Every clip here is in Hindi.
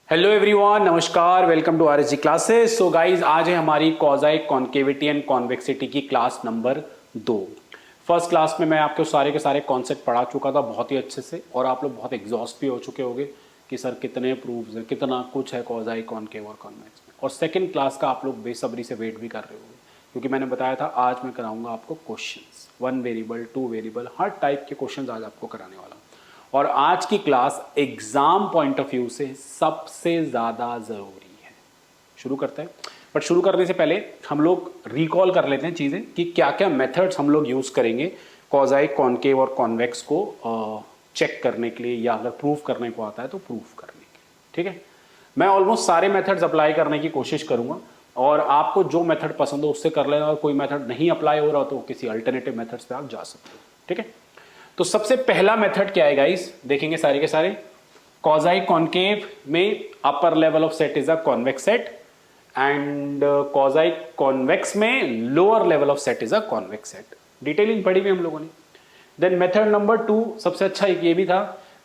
हेलो एवरीवन, नमस्कार, welcome to RSG classes. So guys, आज है हमारी कॉजाई कॉन्केविटी एंड कॉन्वेक्सिटी की क्लास नंबर 2। फर्स्ट क्लास में मैं आपको सारे के सारे कॉन्सेप्ट पढ़ा चुका था बहुत ही अच्छे से, और आप लोग बहुत एग्जॉस्ट भी हो चुके होंगे कि सर कितने प्रूफ्स हैं, कितना कुछ है कॉजाई कॉन्केव और कॉन्वेक्स में। और सेकेंड क्लास का आप लोग बेसब्री से वेट भी कर रहे होंगे, क्योंकि मैंने बताया था आज मैं कराऊंगा आपको क्वेश्चंस, 1 वेरिएबल 2 वेरिएबल हर टाइप के क्वेश्चंस आज आपको कराने वाला हूं। और आज की class exam point of view से सबसे ज्यादा जरूरी है। शुरू करते हैं, बट शुरू करने से पहले हम लोग रिकॉल कर लेते हैं चीजें कि क्या क्या मेथड्स हम लोग यूज करेंगे कॉजाई कॉन्केव और कॉन्वेक्स को चेक करने के लिए, या अगर प्रूफ करने को आता है तो प्रूफ करने के लिए। ठीक है, मैं ऑलमोस्ट सारे मेथड्स अप्लाई करने की कोशिश करूंगा, और आपको जो मेथड पसंद हो उससे कर लेना, और कोई मेथड नहीं अप्लाई हो रहा तो किसी अल्टरनेटिव मेथड्स पे आप जा सकते हो। ठीक है, तो सबसे पहला मेथड क्या है गाइस, देखेंगे सारे के सारे। कॉजाई कॉन्केव में upper level of set is a convex set, and quasi convex में lower level of set is a convex set. Detailing पढ़ी हुई हम लोगों ने। देन मेथड नंबर 2 सबसे अच्छा एक ये भी था,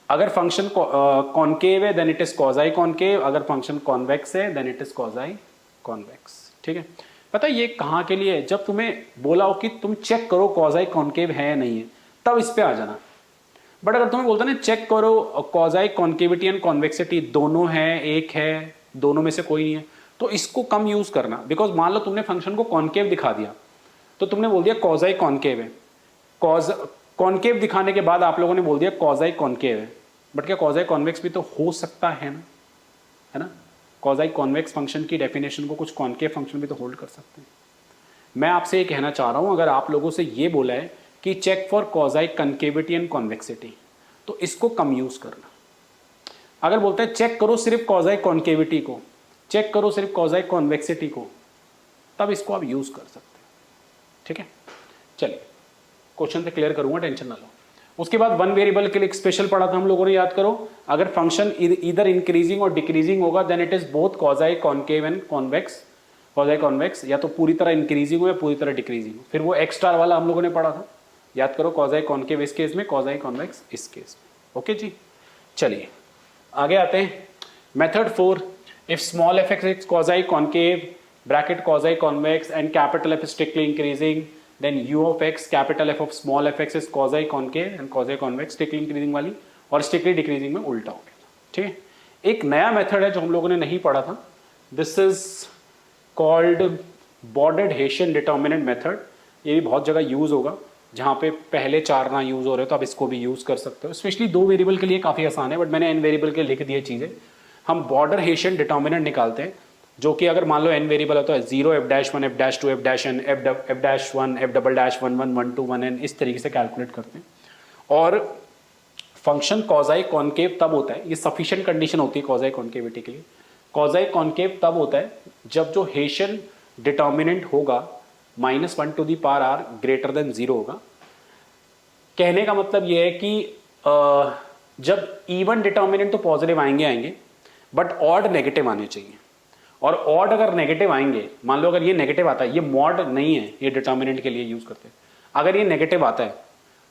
अगर फंक्शन कॉन्केव है then it is quasi concave, अगर फंक्शन कॉन्वेक्स है देन इट इज कॉजाई कॉन्वेक्स। ठीक है, पता है ये कहां के लिए है? जब तुम्हें बोला हो कि तुम चेक करो कॉजाई कॉन्केव है या नहीं है, तब इस पे आ जाना। बट अगर तुम्हें बोलता ना चेक करो कॉजाई कॉन्केविटी एंड कॉन्वेक्सिटी दोनों है, एक है, दोनों में से कोई नहीं है, तो इसको कम यूज करना। बिकॉज मान लो तुमने फंक्शन को कॉन्केव दिखा दिया, तो तुमने बोल दिया कॉजाई कॉन्केव है, कॉन्केव दिखाने के बाद आप लोगों ने बोल दिया कॉजाई कॉन्केव है। बट क्या कॉजाई कॉन्वेक्स भी तो हो सकता है ना, है ना? कॉजाई कॉन्वेक्स फंक्शन की डेफिनेशन को कुछ कॉन्केव फंक्शन भी तो होल्ड कर सकते हैं। मैं आपसे ये कहना चाह रहा हूं, अगर आप लोगों से ये बोला है कि check for quasi concavity and convexity, तो इसको कम यूज करना। अगर बोलते हैं चेक करो सिर्फ कॉजाई कॉन्केविटी को, चेक करो सिर्फ कॉजाई कॉन्वेक्सिटी को, तब इसको आप यूज कर सकते हैं। ठीक है, चलिए क्वेश्चन से क्लियर करूंगा, टेंशन ना लो। उसके बाद 1 वेरिएबल के लिए एक स्पेशल पढ़ा था हम लोगों ने, याद करो। अगर फंक्शन इधर इंक्रीजिंग और डिक्रीजिंग होगा then it is both quasi concave and convex. Quasi convex या तो पूरी तरह इंक्रीजिंग हो या पूरी तरह डिक्रीजिंग हो। फिर वो एक्स स्टार वाला हम लोगों ने पढ़ा था, याद करो, कॉजाई कॉन्केव इस केस में, कॉजाई कॉन्वेक्स इस केस में। ओके जी, चलिए आगे आते हैं। Method 4, if small F x is quasi concave bracket quasi convex and capital F strictly increasing, then U of X capital F of small F x is quasi concave and quasi convex, strictly increasing वाली, और स्ट्रिक्टली डिक्रीजिंग में उल्टा हो गया। ठीक है, एक नया मेथड है जो हम लोगों ने नहीं पढ़ा था, this is called bordered Hessian determinant method. ये भी बहुत जगह यूज होगा, जहाँ पे पहले 4 ना यूज हो रहे हो तो आप इसको भी यूज कर सकते हो। स्पेशली 2 वेरिएबल के लिए काफी आसान है, बट मैंने n वेरिएबल के लिख दिए चीजें। हम बॉर्डर हेशियन डिटर्मिनेंट निकालते हैं, जो कि अगर मान लो n वेरिएबल है तो 0 f-1 f-2 f-n f-1 f-1 1 2 1n, इस तरीके से कैलकुलेट करते हैं। और फंक्शन कॉजाई कॉन्केव तब होता है, ये सफिशिएंट कंडीशन होती है कॉजाई कॉन्केविटी के लिए। कॉजाई कॉन्केव तब होता है जब जो हेशियन डिटर्मिनेंट होगा -1 to the power r greater than 0 होगा। कहने का मतलब यह है कि जब इवन डिटर्मिनेंट तो पॉजिटिव आएंगे, बट ऑड नेगेटिव आने चाहिए। और ऑड अगर नेगेटिव आएंगे, मान लो अगर ये नेगेटिव आता है, ये मॉड नहीं है, ये डिटर्मिनेंट के लिए यूज करते हैं, अगर ये नेगेटिव आता है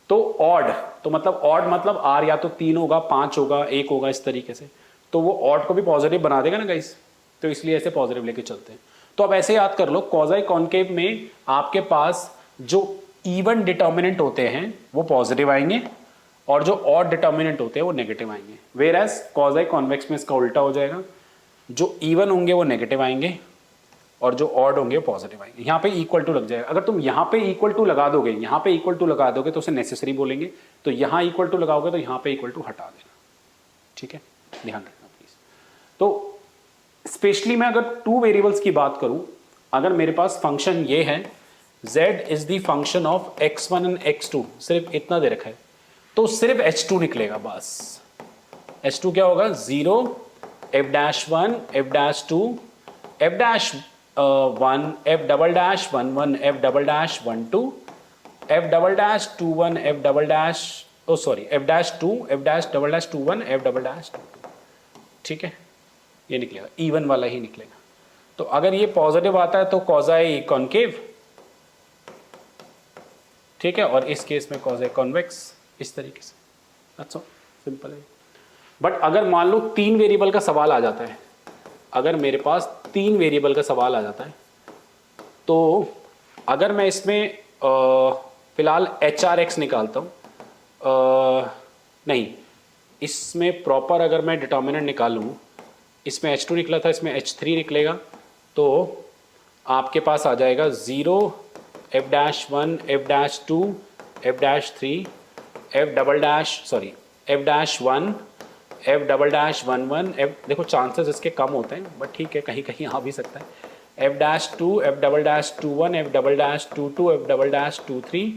तो ऑड, तो मतलब ऑड मतलब r या तो 3 होगा, 5 होगा, 1 होगा, इस तरीके से, तो वो ऑड को भी पॉजिटिव बना देगा ना गाइस, तो इसलिए ऐसे पॉजिटिव लेके चलते हैं। तो अब ऐसे याद कर लो, कॉजाई कॉन्केव में आपके पास जो इवन डिटर्मिनेंट होते हैं वो पॉजिटिव आएंगे, और जो ऑड डिटर्मिनेंट होते हैं वो नेगेटिव आएंगे। वेयर एज कॉजाई कॉन्वेक्स में इसका उल्टा हो जाएगा, जो इवन होंगे वो नेगेटिव आएंगे और जो ऑड होंगे वो पॉजिटिव आएंगे। यहां पे इक्वल टू लग जाएगा। अगर तुम यहां पे इक्वल टू लगा दोगे, यहां पे इक्वल टू लगा दोगे तो उसे नेसेसरी बोलेंगे, तो यहां इक्वल टू लगाओगे तो यहां पे इक्वल टू हटा देना। ठीक है, ध्यान रखना प्लीज। तो स्पेशली मैं अगर 2 वेरिएबल्स की बात करूं, अगर मेरे पास फंक्शन ये है z is the function of x1 and x2, सिर्फ इतना दे रखा है, तो सिर्फ h2 निकलेगा बस। h2 क्या होगा? 0 f-1 f-2 f-1 f-1 f-1 2 f-21 f-, sorry f-2 f-21 f-22। ठीक है, ये निकलेगा, इवन वाला ही निकलेगा। तो अगर ये पॉजिटिव आता है तो कॉजाई कॉन्केव, ठीक है, और इस केस में कॉजाई कॉन्वेक्स, इस तरीके से। दैट्स ऑल, सिंपल है। बट अगर मान लो 3 वेरिएबल का सवाल आ जाता है, अगर मेरे पास 3 वेरिएबल का सवाल आ जाता है, तो अगर मैं इसमें फिलहाल HRX निकालता हूँ, नहीं, इसमें प्रॉपर अगर मैं डिटर्मिनेंट निकालूँ, इसमें H2 निकला था, इसमें H3 निकलेगा, तो आपके पास आ जाएगा 0 F-1 F-2 F-3 F-1 F-11 F, देखो चांसेस इसके कम होते हैं बट ठीक है, कहीं कहीं आ भी सकता है, F-2 F-21 F-22 F-23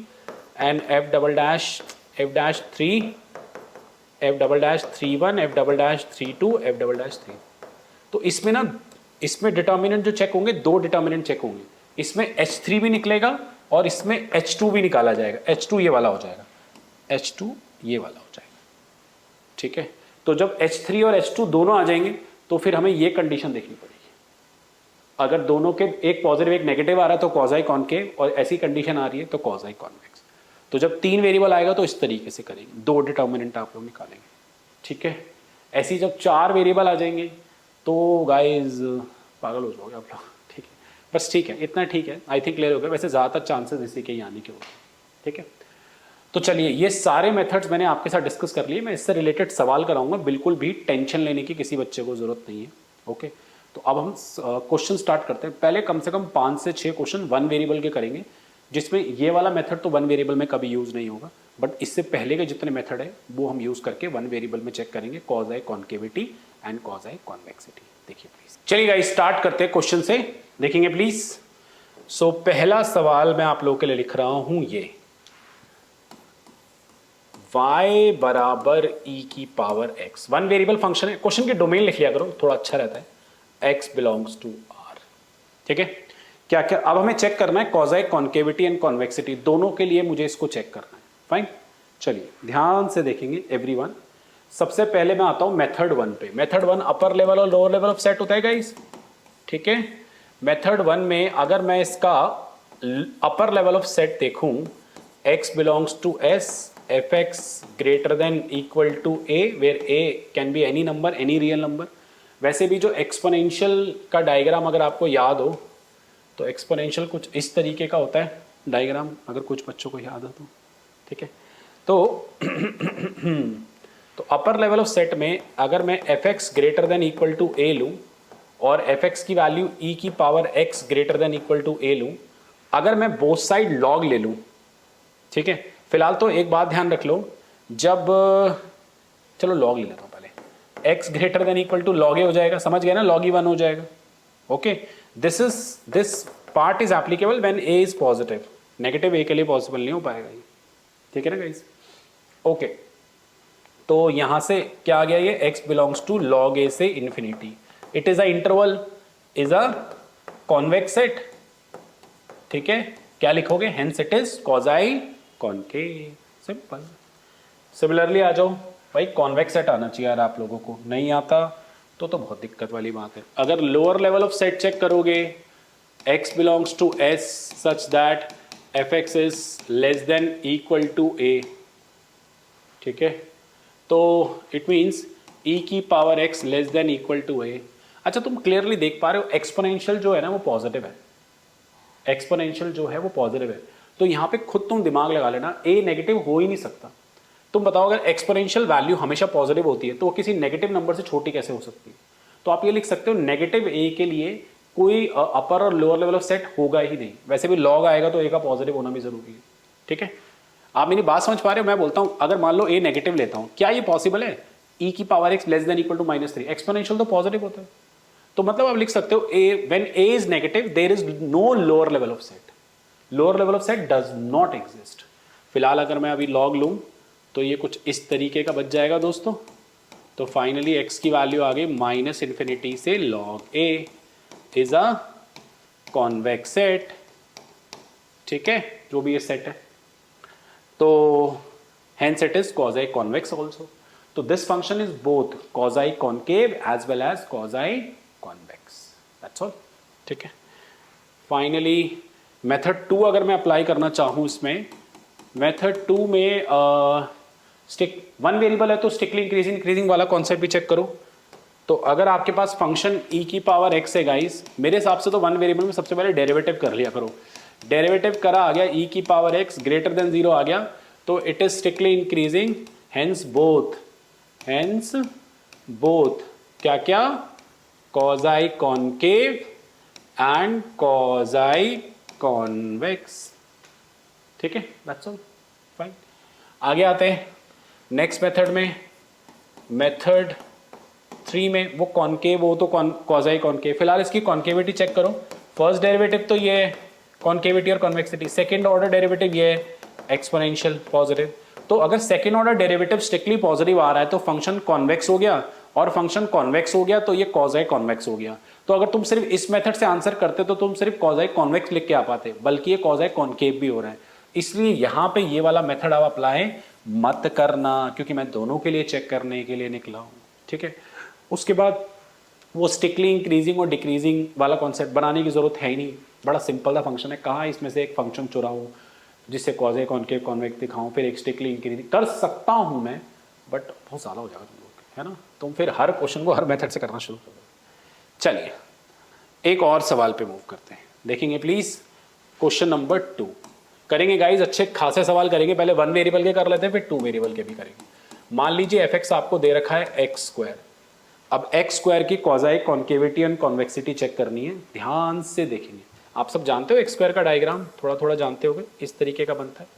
and F-3 F-31 F-32 F-3। तो इसमें ना, इसमें डिटर्मिनेंट जो चेक होंगे, 2 डिटर्मिनेंट चेक होंगे, इसमें H3 भी निकलेगा और इसमें H2 भी निकाला जाएगा, H2 ये वाला हो जाएगा, H2 ये वाला हो जाएगा, ठीक है। तो जब H3 और H2 दोनों आ जाएंगे तो फिर हमें ये कंडीशन देखनी पड़ेगी, अगर दोनों के एक पॉजिटिव एक नेगेटिव आ रहा है तो क्वाज़ी कॉनकेव, और ऐसी कंडीशन आ रही है तो क्वाज़ी कॉन्वेक्स। तो जब 3 वेरिएबल आएगा तो इस तरीके से करेंगे, 2 डिटर्मिनेंट आप लोग निकालेंगे, ठीक है। ऐसी जब 4 वेरिएबल आ जाएंगे तो गाइज पागल हो जाओगे आप लोग, ठीक है। बस ठीक है, इतना ठीक है, आई थिंक क्लियर हो गया। वैसे ज़्यादातर चांसेस इसी के ही आने के होते हैं, ठीक है। तो चलिए, ये सारे मेथड्स मैंने आपके साथ डिस्कस कर लिए, मैं इससे रिलेटेड सवाल कराऊंगा, बिल्कुल भी टेंशन लेने की किसी बच्चे को ज़रूरत नहीं है, ओके। तो अब हम क्वेश्चन स्टार्ट करते हैं। पहले कम से कम 5 से 6 क्वेश्चन 1 वेरिएबल के करेंगे, जिसमें ये वाला मेथड तो 1 वेरिएबल में कभी यूज़ नहीं होगा, बट इससे पहले के जितने मेथड है वो हम यूज़ करके 1 वेरिएबल में चेक करेंगे quasi concavity and quasi convexity. देखिए प्लीज, चलिए गाइस स्टार्ट करते हैं क्वेश्चन से, देखेंगे प्लीज। सो पहला सवाल मैं आप लोगों के लिए लिख रहा हूं, ये y बराबर e की पावर x, 1 वेरिएबल फंक्शन है। क्वेश्चन के डोमेन लिख लिया करो, थोड़ा अच्छा रहता है, x बिलोंग्स टू r, ठीक है। क्या क्या अब हमें चेक करना है क्वाज़ी कॉन्केविटी एंड कॉन्वेक्सिटी, दोनों के लिए मुझे इसको चेक करना है, फाइन। चलिए ध्यान से देखेंगे एवरीवन। सबसे पहले मैं आता हूं मेथड 1 पे। मेथड 1 अपर लेवल और लोअर लेवल ऑफ सेट होता है गाइस, ठीक है। मेथड 1 में अगर मैं इसका अपर लेवल ऑफ सेट देखूं, x belongs to s, fx greater than equal to a, where a can be any number, any real number. वैसे भी जो एक्सपोनेंशियल का डायग्राम अगर आपको याद हो, तो एक्सपोनेंशियल कुछ इस तरीके का होता है डायग्राम, अगर कुछ बच्चों को याद हो तो, ठीक है। तो अपर लेवल ऑफ सेट में अगर मैं fx greater than equal to a लूँ और fx की वैल्यू e की power x greater than equal to a लूँ, अगर मैं बोथ साइड लॉग ले लूँ, ठीक है। फिलहाल तो एक बात ध्यान रख लो, जब चलो लॉग ले लेता हूँ पहले, x greater than equal to log a हो जाएगा, समझ गया ना, लॉग e 1 हो जाएगा, okay. This part is applicable when a is positive, negative a के लिए पॉसिबल नहीं हो पाएगा ये, ठीक है ना गाइस, ओके। तो यहां से क्या आ गया, ये x belongs to log a से इंफिनिटी, it is a interval, is a convex set, ठीक है। क्या लिखोगे, hence it is quasi concave, simple. Similarly आ जाओ भाई, कॉन्वेक्स सेट आना चाहिए यार आप लोगों को, नहीं आता तो बहुत दिक्कत वाली बात है। अगर lower level of set check करोगे, x belongs to s such that fx is less than equal to a, ठीक है। तो इट मीन्स e की power x less than equal to a। अच्छा, तुम क्लियरली देख पा रहे हो एक्सपोनेंशियल जो है ना वो पॉजिटिव है, एक्सपोनेंशियल जो है वो पॉजिटिव है, तो यहाँ पे खुद तुम दिमाग लगा लेना, a नेगेटिव हो ही नहीं सकता। तुम बताओ अगर एक्सपोनेंशियल वैल्यू हमेशा पॉजिटिव होती है तो वो किसी नेगेटिव नंबर से छोटी कैसे हो सकती है। तो आप ये लिख सकते हो, नेगेटिव a के लिए कोई अपर और लोअर लेवल ऑफ सेट होगा ही नहीं, वैसे भी लॉग आएगा तो a का पॉजिटिव होना भी जरूरी है, ठीक है। आप मेरी बात समझ पा रहे हो, मैं बोलता हूं अगर मान लो a नेगेटिव लेता हूं, क्या ये पॉसिबल है, e की power x less than equal to -3, exponential तो पॉजिटिव होता है, तो मतलब आप लिख सकते हो a when a is negative there is no lower level of set, lower level of set does not exist. फिलहाल अगर मैं अभी लॉग लूं तो ये कुछ इस तरीके का बच जाएगा दोस्तों। तो फाइनली x की वैल्यू आ गई -∞ से log a is a convex set, ठीक है, जो भी ये सेट है। तो hence it is quasi convex also. तो this function is both quasi concave as well as quasi convex. That's all. ठीक है। फाइनली मेथड 2 अगर मैं अप्लाई करना चाहूँ इसमें, मेथड 2 में स्टिक 1 वेरिएबल है तो स्टिकली इंक्रीजिंग वाला कॉन्सेप्ट भी चेक करो। तो अगर आपके पास फंक्शन e की पावर x है गाइस, मेरे हिसाब से तो 1 वेरिएबल में सबसे पहले डेरिवेटिव कर लिया करो। डेरिवेटिव करा आ गया e की पावर x ग्रेटर देन 0 आ गया, तो it is strictly increasing, hence both क्या क्या, कॉजाई कॉनकेव एंड कॉजाई कॉन्वेक्स। ठीक है, दैट्स ऑल, फाइन। आगे आते हैं नेक्स्ट मेथड में। मेथड 3 में वो कॉनकेव, वो तो कॉजाई कॉनकेव। फिलहाल इसकी कॉनकेविटी चेक करो। फर्स्ट डेरिवेटिव तो ये है कॉनकेविटी और कॉन्वेक्सिटी, सेकंड ऑर्डर डेरिवेटिव ये है एक्सपोनेंशियल पॉजिटिव। तो अगर second order derivative strictly positive आ रहा है तो फंक्शन कॉन्वेक्स हो गया, और फंक्शन कॉन्वेक्स हो गया तो ये कॉजाई कॉन्वेक्स हो गया। तो अगर तुम सिर्फ इस मेथड से आंसर करते तो तुम सिर्फ कॉजाई कॉन्वेक्स लिख के आ पाते, बल्कि ये कॉजाई कॉनकेव भी हो रहा है। इसलिए यहां पे ये वाला मेथड आप अप्लाई मत करना, क्योंकि मैं दोनों के लिए चेक करने के लिए निकला हूं। ठीक है, उसके बाद वो स्टिकली इंक्रीजिंग और डिक्रीजिंग वाला कॉन्सेप्ट बनाने की जरूरत है ही नहीं, बड़ा सिंपल सा फंक्शन है। कहाँ इसमें से एक फंक्शन चुराऊं जिससे कॉजेक कॉनकेव कॉन्वेक्स दिखाऊं, फिर एक स्टिकली इंक्रीजिंग कर सकता हूं मैं, बट बहुत ज़्यादा हो जाएगा तुम लोग, है ना। तुम फिर हर क्वेश्चन को हर मेथड से करना शुरू कर दो। चलिए एक और सवाल पे मूव करते हैं, देखेंगे प्लीज। क्वेश्चन नंबर 2 करेंगे गाइज, अच्छे खासे सवाल करेंगे। पहले 1 वेरिएबल के कर लेते हैं, फिर 2 वेरिएबल के भी करेंगे। मान लीजिए एफ एक्स आपको दे रखा है एक्स स्क्वायर। अब एक्स स्क्वायर की कॉजाई कॉन्केविटी एंड कॉन्वेक्सिटी चेक करनी है, ध्यान से देखेंगे। आप सब जानते हो एक्स स्क्वायर का डायग्राम, थोड़ा थोड़ा जानते होगे, इस तरीके का बनता है।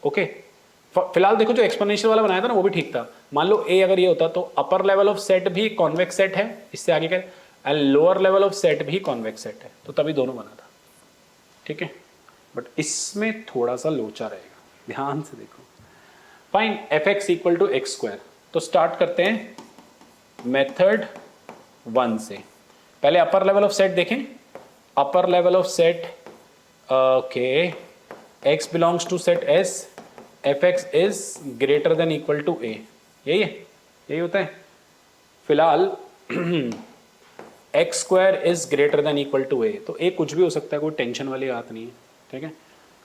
ओके, फिलहाल देखो जो एक्सपोनेंशियल वाला बनाया था ना वो भी ठीक था। मान लो ए अगर ये होता तो अपर लेवल ऑफ सेट भी कॉन्वेक्स सेट है, इससे आगे क्या, and lower level of set भी कॉन्वेक्स सेट है, तो तभी दोनों बना था। ठीक है, बट इसमें थोड़ा सा लोचा रहेगा, ध्यान से देखो। Fine, f x equal to x square. तो स्टार्ट करते हैं मेथड 1 से। पहले अपर लेवल ऑफ सेट देखें। Upper level of set, okay, X belongs to set S, F x is greater than equal to A, यही है, यही होता है। फिलहाल X square is greater than equal to ए, तो ए कुछ भी हो सकता है, कोई टेंशन वाली बात नहीं है। ठीक है,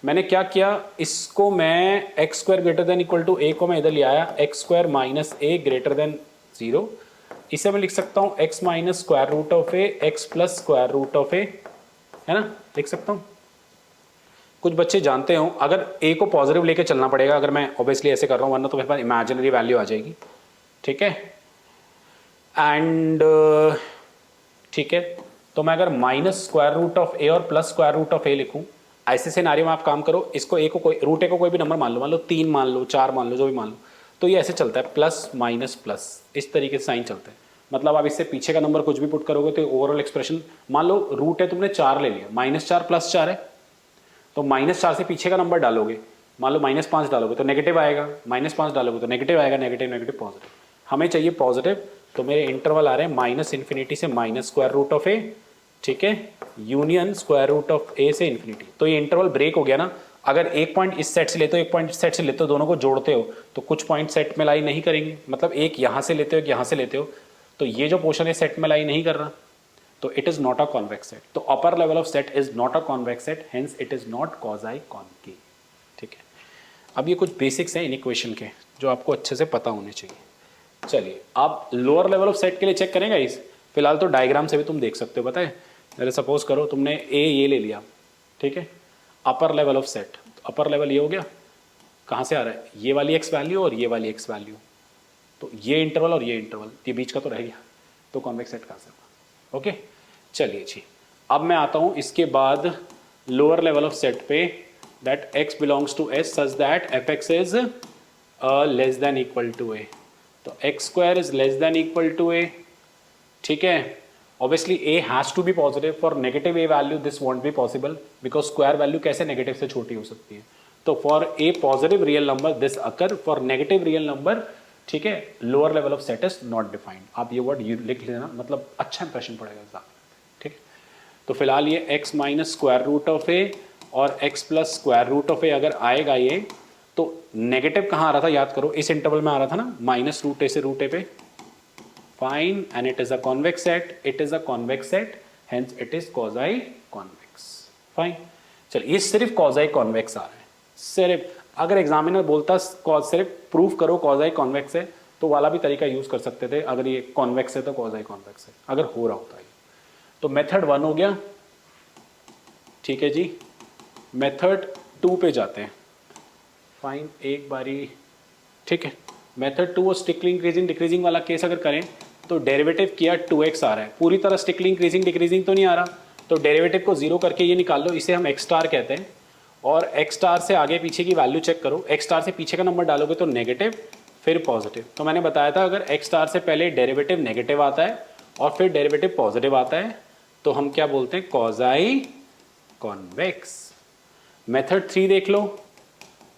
मैंने क्या किया, इसको मैं X square greater than equal to A को मैं इधर ले आया, X square minus A greater than 0। इसे मैं लिख सकता हूँ X minus square root of A X plus square root of A, है ना, लिख सकता हूँ। कुछ बच्चे जानते हो अगर ए को पॉजिटिव लेके चलना पड़ेगा, अगर मैं ऑब्वियसली ऐसे कर रहा हूँ, वरना तो मेरे पास इमेजिनरी वैल्यू आ जाएगी। ठीक है, एंड ठीक है, तो मैं अगर minus square root of A और प्लस स्क्वायर रूट ऑफ ए लिखूं, ऐसे सिनेरियो में आप काम करो, इसको ए को कोई रूट ए को कोई भी नंबर मान लो 3 मान लो, 4 मान लो, जो भी मान लो, तो ये ऐसे चलता है प्लस माइनस प्लस, इस तरीके से साइन चलते हैं। मतलब आप इससे पीछे का नंबर कुछ भी पुट करोगे तो ओवरऑल एक्सप्रेशन, मान लो रूट है तुमने 4 ले लिया, -4 प्लस 4 है, तो -4 से पीछे का नंबर डालोगे, मान लो -5 डालोगे तो नेगेटिव आएगा, -5 डालोगे तो नेगेटिव आएगा, नेगेटिव नेगेटिव पॉजिटिव। हमें चाहिए पॉजिटिव, तो मेरे इंटरवल आ रहे हैं माइनस इन्फिनिटी से माइनस स्क्वायर रूट ऑफ ए, ठीक है, यूनियन स्क्वायर रूट ऑफ ए से इन्फिनिटी। तो ये इंटरवल ब्रेक हो गया ना। अगर एक पॉइंट इस सेट से लेते हो, एक पॉइंट इस सेट से लेते हो, दोनों को जोड़ते हो तो कुछ पॉइंट सेट में लाई नहीं करेंगे, मतलब एक यहाँ से लेते हो, एक यहाँ से लेते हो, तो ये जो पोर्शन है सेट में लाई नहीं कर रहा, तो it is not a convex set. तो upper level of set is not a convex set, hence it is not quasi concave. ठीक है, अब ये कुछ बेसिक्स हैं इन इक्वेशन के जो आपको अच्छे से पता होने चाहिए। चलिए आप लोअर लेवल ऑफ सेट के लिए चेक करेंगे इस, फिलहाल तो डायग्राम से भी तुम देख सकते हो, पता है। अरे सपोज करो तुमने ए ये ले लिया, ठीक है, अपर level of set, upper level ये हो गया, कहाँ से आ रहा है, ये वाली एक्स वैल्यू और ये वाली एक्स वैल्यू, तो ये इंटरवल और ये इंटरवल, ये बीच का तो रह गया, तो कॉन्वेक्स सेट कहाँ से होगा। ओके, चलिए जी, अब मैं आता हूँ इसके बाद लोअर लेवल ऑफ सेट पे, that x belongs to s such that F x is less than equal to ए, तो x square is less than equal to ए। ठीक है, obviously a has to be positive, for negative a value this won't be possible because square value कैसे negative से छोटी हो सकती है। तो for a positive real number this occur, for negative real number, ठीक है, lower level of set is not defined। आप ये वर्ड लिख लेना, मतलब अच्छा इंप्रेशन पड़ेगा एग्जाम में। ठीक है, तो फिलहाल ये x minus square root of A और x plus square root of A अगर आएगा ये, तो नेगेटिव कहाँ आ रहा था याद करो, इस इंटरवल में आ रहा था ना, माइनस रूट ए से रूट ए पे। Fine, and it is a convex set, it is a convex set, hence it is quasi convex। Fine, चलिए ये सिर्फ quasi convex आ रहा है, सिर्फ अगर एग्जामिनर बोलता सिर्फ प्रूफ करो कॉजाई कॉन्वेक्स है तो वाला भी तरीका यूज कर सकते थे, अगर ये कॉन्वेक्स है तो कॉजाई कॉन्वेक्स है, अगर हो रहा होता है। तो मेथड 1 हो गया, ठीक है जी। मेथड 2 पे जाते हैं। फाइन, एक बारी, ठीक है। मेथड 2 और स्ट्रिक्टली इंक्रीजिंग डिक्रीजिंग वाला केस अगर करें तो डेरिवेटिव किया 2x आ रहा है, पूरी तरह स्ट्रिक्टली इंक्रीजिंग डिक्रीजिंग तो नहीं आ रहा, तो डेरिवेटिव को जीरो करके ये निकाल लो, इसे हम x स्टार कहते हैं। और x स्टार से आगे पीछे की वैल्यू चेक करो, x स्टार से पीछे का नंबर डालोगे तो नेगेटिव फिर पॉजिटिव। तो मैंने बताया था अगर x स्टार से पहले डेरिवेटिव नेगेटिव आता है और फिर डेरिवेटिव पॉजिटिव आता है तो हम क्या बोलते हैं, कॉजाई कॉन्वेक्स। मेथड 3 देख लो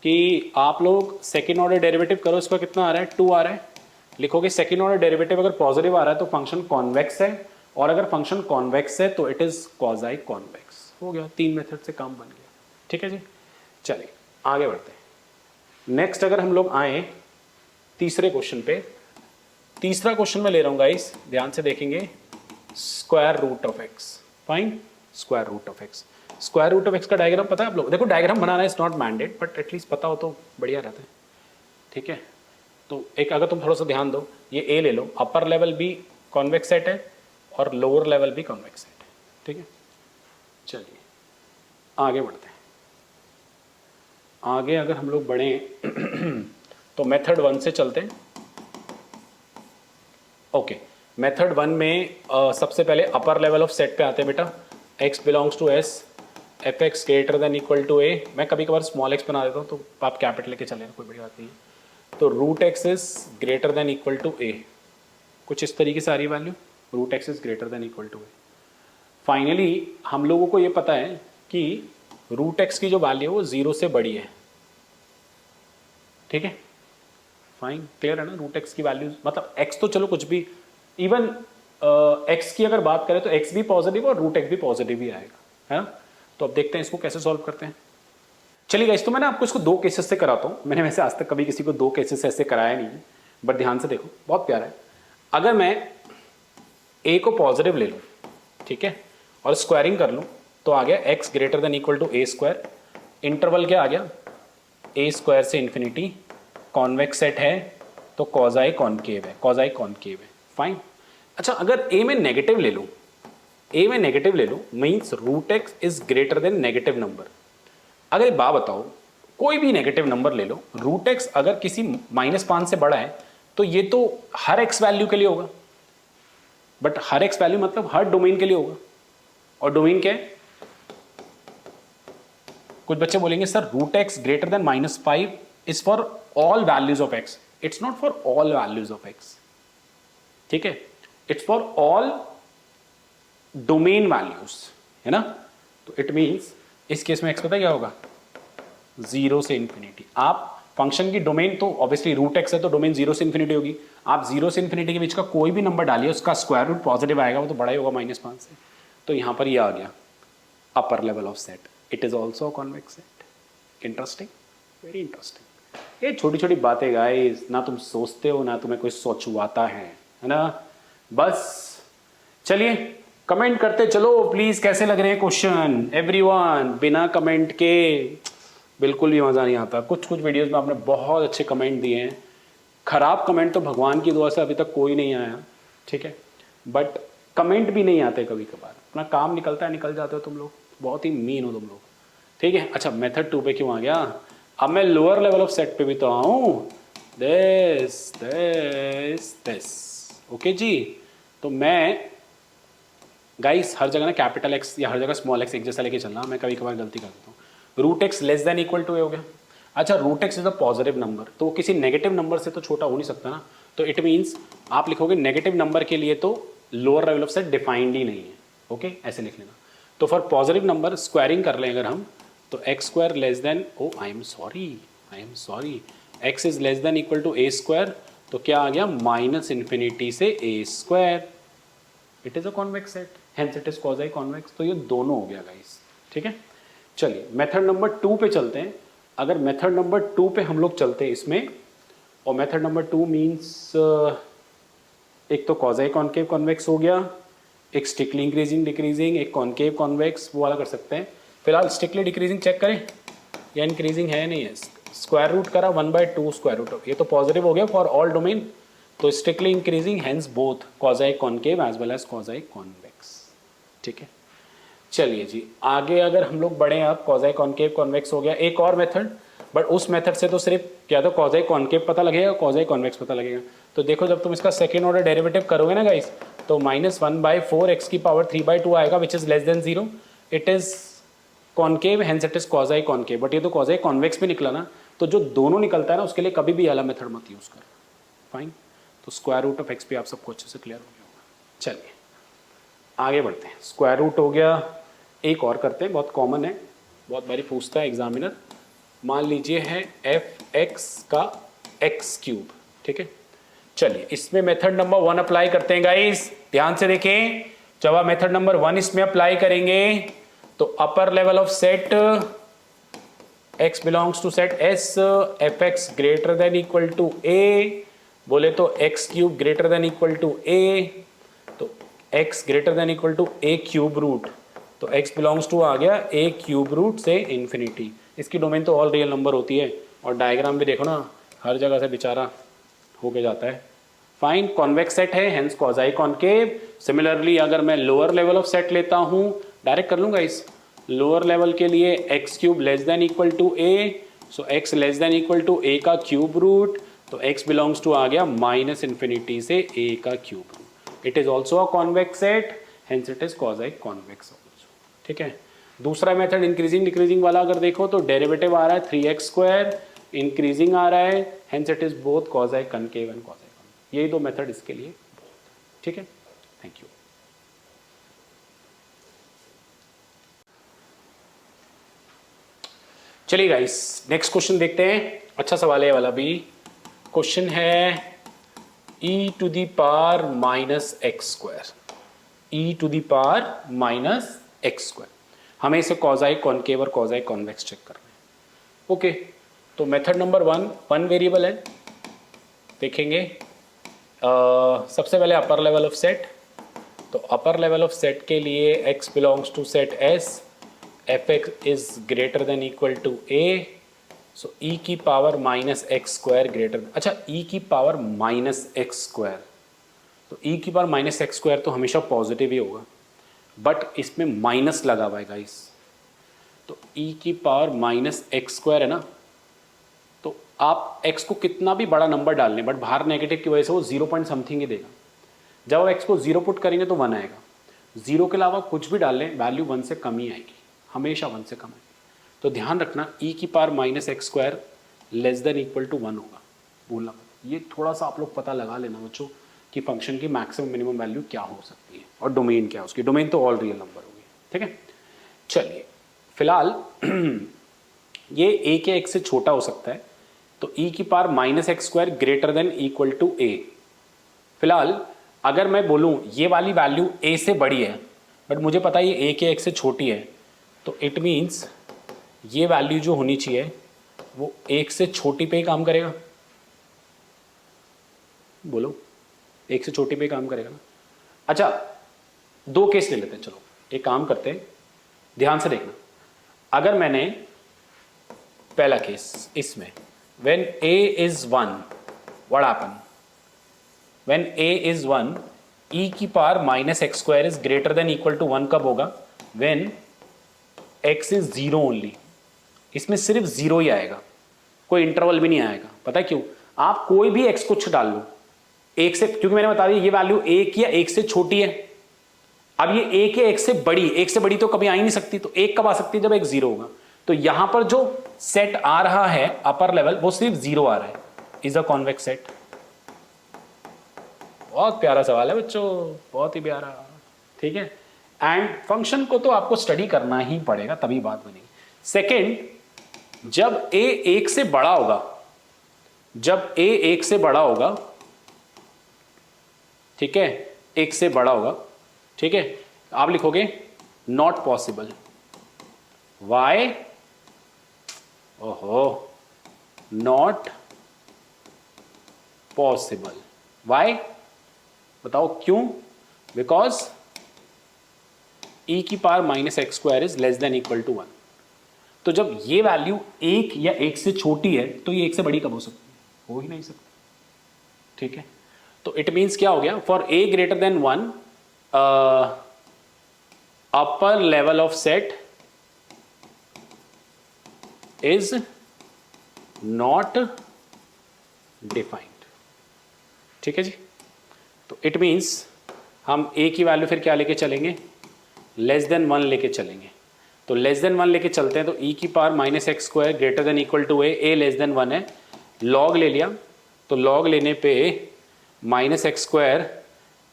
कि आप लोग सेकेंड ऑर्डर डेरिवेटिव करो, इसका कितना आ रहा है, 2 आ रहा है। लिखोगे सेकेंड ऑर्डर डेरिवेटिव अगर पॉजिटिव आ रहा है तो फंक्शन कॉन्वेक्स है, और अगर फंक्शन कॉन्वेक्स है तो इट इज कॉजाई कॉन्वेक्स। हो गया, 3 मेथड से काम बन गया, ठीक है जी। चलिए आगे बढ़ते हैं। नेक्स्ट अगर हम लोग आए तीसरे क्वेश्चन पे, तीसरा क्वेश्चन में ले रहा हूं गाइस, ध्यान से देखेंगे, square root of x. Fine, square root of x. Square root of x का डायग्राम पता है आप लोग, देखो डायग्राम बनाना is not mandate but at least पता हो तो बढ़िया रहता है, ठीक है। तो एक अगर तुम थोड़ा सा ध्यान दो, ये ए ले लो, अपर लेवल भी कॉन्वेक्स सेट है और लोअर लेवल भी कॉन्वेक्स सेट है, ठीक है। चलिए आगे बढ़ते हैं। आगे अगर हम लोग बढ़े तो मेथड 1 से चलते हैं। ओके, मेथड 1 में सबसे पहले अपर लेवल ऑफ सेट पे आते हैं बेटा। x belongs to s, F X greater than equal to A. मैं कभी कभार स्मॉल एक्स बना देता हूँ तो आप कैपिटल लेके चलें, कोई बड़ी बात नहीं है। तो root X is greater than equal to A, कुछ इस तरीके से आ रही value, root X is greater than equal to A. Finally हम लोगों को ये पता है कि रूट एक्स की जो वैल्यू है वो 0 से बड़ी है, ठीक है। फाइन, क्लियर है ना, रूट एक्स की वैल्यू मतलब एक्स तो चलो कुछ भी, इवन एक्स की अगर बात करें तो एक्स भी पॉजिटिव और रूट एक्स भी पॉजिटिव ही आएगा, है ना। तो अब देखते हैं इसको कैसे सॉल्व करते हैं। चलिए गाइस, तो मैंने आपको इसको 2 केसेस से कराता हूं। मैंने वैसे आज तक कभी किसी को 2 केसेस से ऐसे कराया नहीं है, बट ध्यान से देखो, बहुत प्यारा है। अगर मैं ए को पॉजिटिव ले लूं, ठीक है, और स्क्वायरिंग कर लूं तो आ गया x greater than equal to A square. Interval क्या आ गया, ए स्क्वायर से इन्फिनिटी, कॉन्वेक्स सेट है तो कॉजाई कॉनकेव है, कॉजाई कॉनकेव है। फाइन। अच्छा, अगर ए में नेगेटिव ले लूं, ए में नेगेटिव ले लो means root X is greater than negative number. अगर एक बात बताओ, कोई भी नेगेटिव नंबर ले लो, रूट एक्स अगर किसी -5 से बड़ा है तो ये तो हर एक्स वैल्यू के लिए होगा, बट हर एक्स वैल्यू मतलब हर डोमेन के लिए होगा। और डोमेन क्या है, कुछ बच्चे बोलेंगे sir root x greater than -5 is for all values of x. It's not for all values of x, ठीक है, it's for all domain values, है ना। तो इट मीन्स इस केस में एक्स पता क्या होगा, 0 से इन्फिनिटी। आप फंक्शन की डोमेन तो ऑब्वियसली रूट एक्स है तो डोमेन 0 से इन्फिनिटी होगी, आप 0 से इन्फिनिटी के बीच का कोई भी नंबर डालिए उसका स्क्वायर रूट पॉजिटिव आएगा, वो तो बड़ा ही होगा -5 से। तो यहां पर ये आ गया अपर level of set, it is also convex set. Interesting, very interesting. ये छोटी छोटी बातें गाइस, ना तुम सोचते हो ना तुम्हें कोई सोचवाता है ना। बस चलिए कमेंट करते चलो प्लीज, कैसे लग रहे हैं क्वेश्चन एवरीवन। बिना कमेंट के बिल्कुल भी मजा नहीं आता। कुछ कुछ वीडियोस में आपने बहुत अच्छे कमेंट दिए हैं, खराब कमेंट तो भगवान की दुआ से अभी तक कोई नहीं आया, ठीक है, बट कमेंट भी नहीं आते कभी कभार, अपना काम निकलता है, निकल जाते हो तुम लोग, बहुत ही मीन हो तुम लोग, ठीक है। अच्छा, मेथड 2 पे क्यों आ गया, अब मैं लोअर लेवल ऑफ सेट पे भी तो आऊं, दिस दिस दिस, ओके जी। तो मैं गाइस हर जगह ना कैपिटल एक्स या हर जगह स्मॉल एक्स एक जैसा लेके चलना, मैं कभी कभार गलती कर देता हूँ। Root X less than equal to A हो गया। अच्छा, root X is a positive number, तो वो किसी नेगेटिव नंबर से तो छोटा हो नहीं सकता ना, तो इट मीन्स आप लिखोगे नेगेटिव नंबर के लिए तो lower level of set defined ही नहीं है, ओके, ऐसे लिख लेना। तो फॉर पॉजिटिव नंबर स्क्वायरिंग कर लें अगर हम, तो x square less than, O I am sorry, X is less than equal to A square, तो क्या आ गया -इन्फिनिटी से A square, it is a convex set, hence it is quasi convex. तो ये दोनों हो गया गाइस, ठीक है। चलिए मेथड नंबर 2 पे चलते हैं। अगर मेथड नंबर 2 पे हम लोग चलते हैं इसमें, और मेथड नंबर 2 मीन्स एक तो क्वाज़ी कॉनकेव कॉन्वेक्स हो गया, एक स्ट्रिक्टली इंक्रीजिंग डिक्रीजिंग, एक कॉनकेव कॉन्वेक्स, वो वाला कर सकते हैं। फिलहाल स्ट्रिक्टली डिक्रीजिंग चेक करें या इंक्रीजिंग है नहीं है, स्क्वायर रूट करा 1/2 स्क्वायर रूट, ये तो पॉजिटिव हो गया फॉर ऑल डोमेन, तो strictly increasing, hence both quasi concave as well as quasi convex. ठीक है, चलिए जी आगे अगर हम लोग बढ़े, अब क्वाज़ाई कॉनकेव कॉन्वेक्स हो गया। एक और मेथड, बट उस मेथड से तो सिर्फ क्या तो क्वाज़ाई कॉनकेव पता लगेगा, क्वाज़ाई कॉन्वेक्स पता लगेगा। तो देखो जब तुम इसका सेकेंड ऑर्डर डेरिवेटिव करोगे ना गाइस, तो -1/4 x की पावर 3/2 आएगा which is less then 0। It is concave, hence it is quasi concave. But ये तो क्वाज़ाई कॉन्वेक्स भी निकला ना, तो जो दोनों निकलता है ना उसके लिए कभी भी वाला मेथड मत यूज करो। फाइन, तो स्क्वायर रूट ऑफ एक्स भी आप सबको अच्छे से क्लियर हो गया होगा। चलिए आगे बढ़ते हैं, स्क्वायर रूट हो गया। एक और करते हैं, बहुत कॉमन है, बहुत बारी पूछता है एग्जामिनर। मान लीजिए है f(x) का x³, ठीक है। चलिए इसमें मेथड नंबर 1 अप्लाई करते हैं गाइस, ध्यान से देखें। जब आप मेथड नंबर 1 इसमें अप्लाई करेंगे तो upper level of set x belongs to set S, fx greater than equal to a, बोले तो x³ greater than equal to a, तो x greater than equal to a³ root, तो x बिलोंग्स टू आ गया a³ रूट से इन्फिनिटी। इसकी डोमेन तो ऑल रियल नंबर होती है, और डायग्राम भी देखो ना, हर जगह से बेचारा होके जाता है। फाइन, कॉन्वेक्स सेट है, हेंस क्वाज़ाई कॉनकेव। सिमिलरली अगर मैं लोअर लेवल ऑफ सेट लेता हूं, डायरेक्ट कर लूंगा इस लोअर लेवल के लिए, x³ less than equal to a, so x less than equal to a का क्यूब रूट, तो x बिलोंग्स टू आ गया -इन्फिनिटी से a का cube root. It is also a convex set, hence it is quasi convex also. ठीक है, दूसरा मेथड इंक्रीजिंग डिक्रीजिंग वाला अगर देखो तो डेरिवेटिव आ रहा है 3x², इंक्रीजिंग आ रहा है, hence it is both quasi concave and quasi convex. यही दो मेथड इसके लिए। ठीक है, थैंक यू। चलिए गाइस नेक्स्ट क्वेश्चन देखते हैं, अच्छा सवाल है वाला भी। क्वेश्चन है e⁻⁻x², e⁻⁻x²। हमें इसे क्वाज़ाई कॉनकेव और क्वाज़ाई कॉन्वेक्स चेक करना है। ओके, तो मेथड नंबर 1 वेरिएबल है, देखेंगे। सबसे पहले अपर लेवल ऑफ सेट, तो अपर लेवल ऑफ सेट के लिए x belongs to set S, fx is greater than equal to a, so e की पावर -x² ग्रेटर, अच्छा e की पावर -x², तो e की पावर -x² तो हमेशा पॉजिटिव ही होगा, बट इसमें माइनस लगा हुआ है गाइस, तो e की पावर -x² है ना, तो आप x को कितना भी बड़ा नंबर डाल लें, बट बाहर नेगेटिव की वजह से वो 0 पॉइंट समथिंग ही देगा। जब आप x को 0 पुट करेंगे तो 1 आएगा, 0 के अलावा कुछ भी डाल लें वैल्यू 1 से कम ही आएगी, हमेशा 1 से कम आएगी। तो ध्यान रखना e की power -x² less than equal to 1 होगा, भूलना मत। ये थोड़ा सा आप लोग पता लगा लेना बच्चों कि फंक्शन की मैक्सिमम मिनिमम वैल्यू क्या हो सकती है, और डोमेन क्या है उसकी। डोमेन तो ऑल रियल नंबर होगी। ठीक है, चलिए फिलहाल ये a के x से छोटा हो सकता है, तो e की power -x² greater than equal to a। फिलहाल अगर मैं बोलूं ये वाली वैल्यू a से बड़ी है, बट मुझे पता है ये a के x से छोटी है, तो इट मीन्स ये वैल्यू जो होनी चाहिए वो 1 से छोटी पे ही काम करेगा। बोलो 1 से छोटी पे काम करेगा ना। अच्छा, दो केस ले लेते हैं, चलो एक काम करते हैं, ध्यान से देखना। अगर मैंने पहला केस इसमें when a is 1 what happen, when a is 1 e की power -x² is greater than equal to 1 कब होगा, when x is 0 only। इसमें सिर्फ 0 ही आएगा, कोई इंटरवल भी नहीं आएगा। पता है क्यों? आप कोई भी x कुछ डाल लो, एक से, क्योंकि मैंने बता दिया ये वैल्यू 1 या 1 से छोटी है। अब ये 1 या 1 से बड़ी, 1 से बड़ी तो कभी आ ही नहीं सकती, तो 1 कब आ सकती है, जब 1 0 होगा। तो यहां पर जो सेट आ रहा है अपर लेवल वो सिर्फ 0 आ रहा है, इज अ कॉन्वेक्स सेट। बहुत प्यारा सवाल है बच्चों, बहुत ही प्यारा। ठीक है, एंड फंक्शन को तो आपको स्टडी करना ही पड़ेगा तभी बात बनेगी। सेकेंड, जब a 1 से बड़ा होगा, जब a 1 से बड़ा होगा, ठीक है, 1 से बड़ा होगा, ठीक है, आप लिखोगे नॉट पॉसिबल। वाई? ओहो, नॉट पॉसिबल। वाई बताओ क्यों? बिकॉज e की power -x² is less than equal to 1। तो जब ये वैल्यू 1 या 1 से छोटी है तो ये 1 से बड़ी कब हो सकती है? हो ही नहीं सकती। ठीक है, तो इट मीन्स क्या हो गया, for a greater than 1 upper level of set is not defined. ठीक है जी, तो इट मीन्स हम a की वैल्यू फिर क्या लेके चलेंगे, लेस देन 1 लेके चलेंगे। तो लेस देन 1 लेके चलते हैं तो e की power minus x square greater than equal to a less than 1 है, log ले लिया, तो log लेने पे minus x square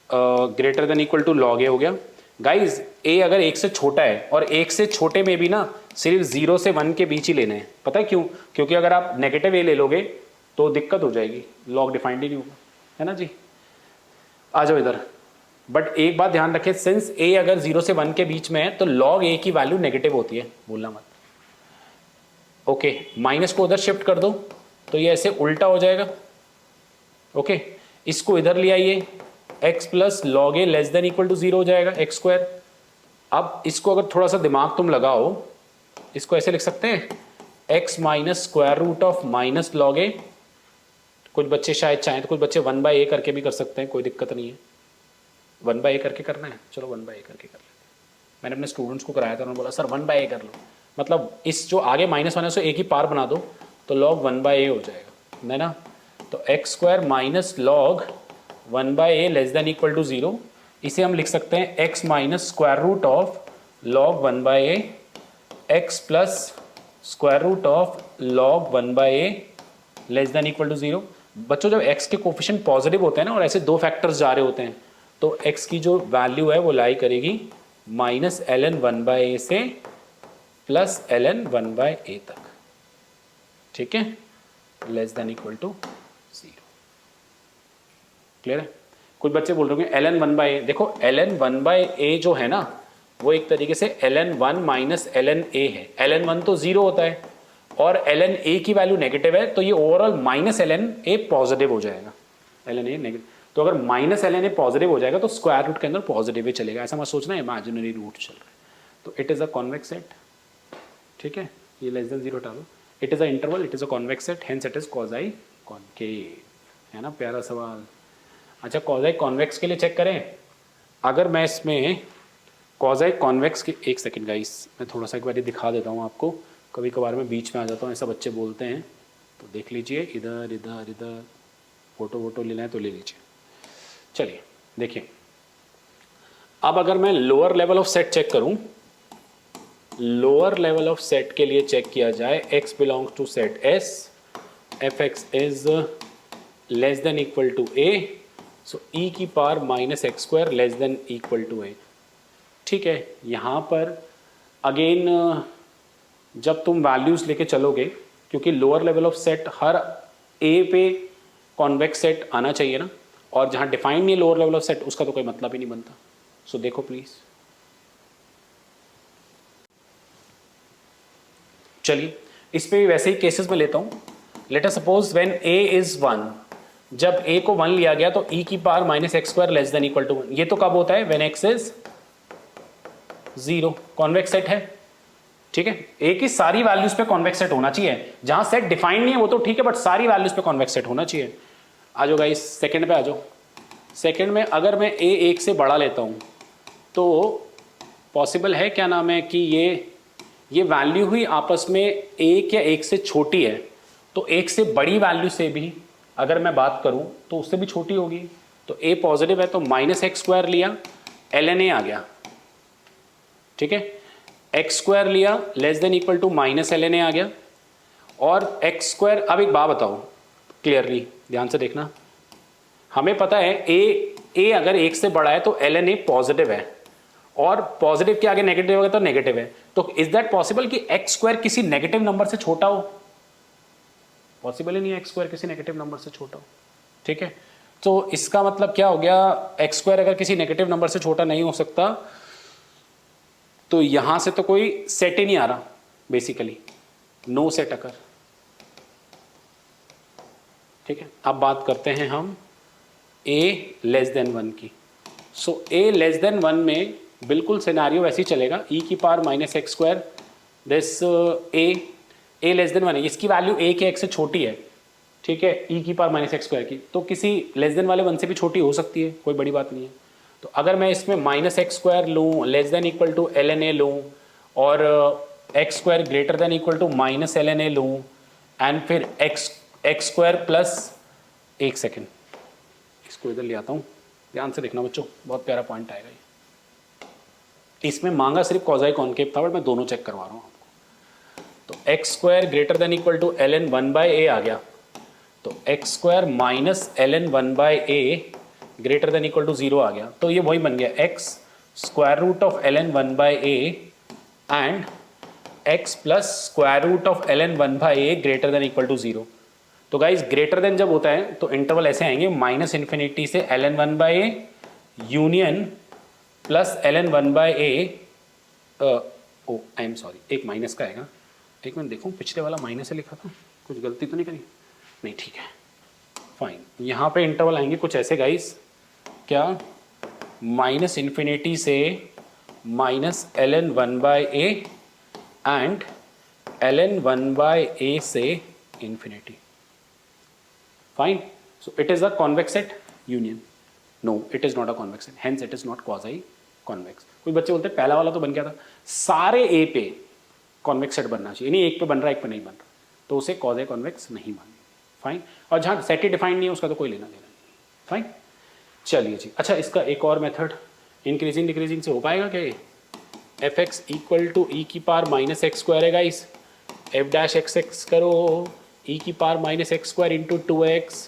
greater than equal to log a हो गया। गाइज a अगर 1 से छोटा है, और 1 से छोटे में भी ना सिर्फ 0 से 1 के बीच ही लेने हैं। पता है क्यों? क्योंकि अगर आप नेगेटिव a ले लोगे तो दिक्कत हो जाएगी, log डिफाइंड ही नहीं होगा, है ना जी। आ जाओ इधर, बट एक बात ध्यान रखें, सिंस a अगर 0 से 1 के बीच में है तो log a की वैल्यू नेगेटिव होती है, भूलना मत। ओके, माइनस को उधर शिफ्ट कर दो तो ये ऐसे उल्टा हो जाएगा। ओके, इसको इधर ले आइए, x plus log a less than equal to 0 हो जाएगा, एक्स स्क्वायर। अब इसको अगर थोड़ा सा दिमाग तुम लगाओ, इसको ऐसे लिख सकते हैं, x minus square root of minus log a. कुछ बच्चे शायद चाहें तो कुछ बच्चे 1/a करके भी कर सकते हैं, कोई दिक्कत नहीं है। 1/a करके करना है, चलो 1/a करके कर लेते हैं। मैंने अपने स्टूडेंट्स को कराया था, उन्होंने बोला सर 1/a कर लो, मतलब इस जो आगे माइनस 1 है उसे a की पावर बना दो तो log 1/a हो जाएगा, है ना। तो x square minus log 1/a less than equal to 0, इसे हम लिख सकते हैं x minus square root of log 1/a, x plus square root of log 1/a less than equal to 0। बच्चों जब x के कोफिशिएंट पॉजिटिव होते हैं ना और ऐसे दो फैक्टर्स जा रहे होते हैं तो x की जो वैल्यू है वो लाई करेगी माइनस ln 1/a से प्लस ln 1/a तक। ठीक है, less than equal to 0। Clear है? कुछ बच्चे बोल रहे हैं ln 1/a, देखो ln 1/a जो है ना वो एक तरीके से ln 1 माइनस ln a है। ln 1 तो 0 होता है और ln a की वैल्यू नेगेटिव है, तो ये overall minus ln a positive हो जाएगा। ln a नेगेटिव, तो अगर माइनस ln a पॉजिटिव हो जाएगा तो स्क्वायर रूट के अंदर पॉजिटिव ही चलेगा, ऐसा मत सोचना इमेजिनरी रूट चल रहा है। तो it is a convex set. ठीक है, ये लेस देन 0 हटा दो, it is a interval, it is a convex set, hence it is quasi concave. है ना, प्यारा सवाल। अच्छा, क्वाज़ी कॉन्वेक्स के लिए चेक करें, अगर मैं इसमें क्वाज़ी कॉन्वेक्स के, एक सेकंड गाइस मैं थोड़ा सा एक बार दिखा देता हूँ आपको, कभी कभार मैं बीच में आ जाता हूँ, ऐसा बच्चे बोलते हैं, तो देख लीजिए इधर इधर इधर, फोटो वोटो लेना है तो ले लीजिए। चलिए देखिए, अब अगर मैं lower level of set check करूं, लोअर लेवल ऑफ सेट के लिए चेक किया जाए, x belongs to set S, fx is less than equal to a, so e की power minus x square less than equal to a। ठीक है, यहाँ पर अगेन जब तुम वैल्यूज लेके चलोगे, क्योंकि lower level of set her a पे कॉन्वेक्स सेट आना चाहिए ना, और जहाँ डिफाइंड नहीं लोअर लेवल ऑफ सेट उसका तो कोई मतलब ही नहीं बनता। सो देखो प्लीज, चलिए इस पे भी वैसे ही केसेस में लेता हूँ। Late us suppose when a is 1, जब a को 1 लिया गया तो e की power minus x square less than equal to 1। ये तो कब होता है? When x is 0, convex set है। ठीक है, a की सारी वैल्यूज पे कॉन्वेक्स सेट होना चाहिए, जहां सेट डिफाइंड नहीं है वो तो ठीक है, बट सारी वैल्यूज पे कॉन्वेक्स सेट होना चाहिए। आ जाओ गाइस, सेकंड पे आ जाओ। सेकंड में अगर मैं a 1 से बड़ा लेता हूं तो पॉसिबल है, क्या नाम है, कि ये वैल्यू हुई आपस में 1 या 1 से छोटी है, तो 1 से बड़ी वैल्यू से भी अगर मैं बात करूं तो उससे भी छोटी होगी। तो a पॉजिटिव है तो माइनस एक्स स्क्वायर लिया, ln a आ गया। ठीक है, एक्स स्क्वायर लिया less than equal to minus ln a आ गया, और एक्स स्क्वायर। अब एक बात बताओ क्लियरली, ध्यान से देखना, हमें पता है a अगर 1 से बड़ा है तो ln a पॉजिटिव है, और पॉजिटिव के आगे नेगेटिव होगा तो नेगेटिव है। तो इज दैट पॉसिबल कि एक्स स्क्वायर किसी नेगेटिव नंबर से छोटा हो? पॉसिबल ही नहीं है एक्स स्क्वायर किसी नेगेटिव नंबर से छोटा हो। ठीक है, तो इसका मतलब क्या हो गया, एक्स स्क्वायर अगर किसी नेगेटिव नंबर से छोटा नहीं हो सकता तो यहां से तो कोई सेट ही नहीं आ रहा, बेसिकली नो सेट अकर। ठीक है, अब बात करते हैं हम a लेस देन 1 की। सो a लेस देन 1 में बिल्कुल सिनेरियो वैसे ही चलेगा, e की power minus x square this A less than 1 है, इसकी वैल्यू ए के एक्स से छोटी है, ठीक है, ई की पावर माइनस एक्स स्क्वायर की, तो किसी लेस देन वाले 1 से भी छोटी हो सकती है, कोई बड़ी बात नहीं है। तो अगर मैं इसमें माइनस एक्स स्क्वायर लूँ, less than equal to l n a लूँ, और x square greater than equal to minus l n a लूँ, एंड फिर एक्स स्क्वायर प्लस, एक सेकेंड इसको इधर ले आता हूँ, ध्यान से देखना बच्चों, बहुत प्यारा पॉइंट आएगा ये। इसमें मांगा सिर्फ कॉज़ाई कॉन्केव था, बट मैं दोनों चेक करवा रहा हूँ आपको। तो x square greater than equal to l n 1/a आ गया, तो x square minus l n 1/a greater than equal to 0 आ गया, तो ये वही बन गया x square root of l n 1/a and x plus square root of l n 1/a greater than equal to 0। तो गाइज ग्रेटर देन जब होता है तो इंटरवल ऐसे आएंगे, माइनस इन्फिनिटी से l n 1/a union plus l n 1/a, oh I am sorry, एक माइनस का आएगा, एक मिनट देखूँ पिछले वाला माइनस से लिखा था, कुछ गलती तो नहीं करी, नहीं ठीक है फाइन। यहाँ पे इंटरवल आएंगे कुछ ऐसे गाइस, क्या, माइनस इन्फिनिटी से minus l n 1/a and l n 1/a से infinity, fine. So it is a convex set union, no it is not a convex set, hence it is not quasi convex. कोई बच्चे बोलते हैं पहला वाला तो बन गया था, सारे ए पे कॉन्वेक्स सेट बनना चाहिए, नहीं एक पे बन रहा है एक पे नहीं बन रहा, तो उसे क्वाज़ाई कॉन्वेक्स नहीं मानेंगे, फाइन। और जहाँ सेट ही डिफाइंड नहीं है उसका तो कोई लेना देना नहीं, फाइन। चलिए जी, अच्छा इसका एक और मेथड, इंक्रीजिंग डिक्रीजिंग से हो पाएगा क्या ये? F x equal to e की पावर माइनस एक्स स्क्वायर है guys, F dash x x करो ई की power minus x square into 2x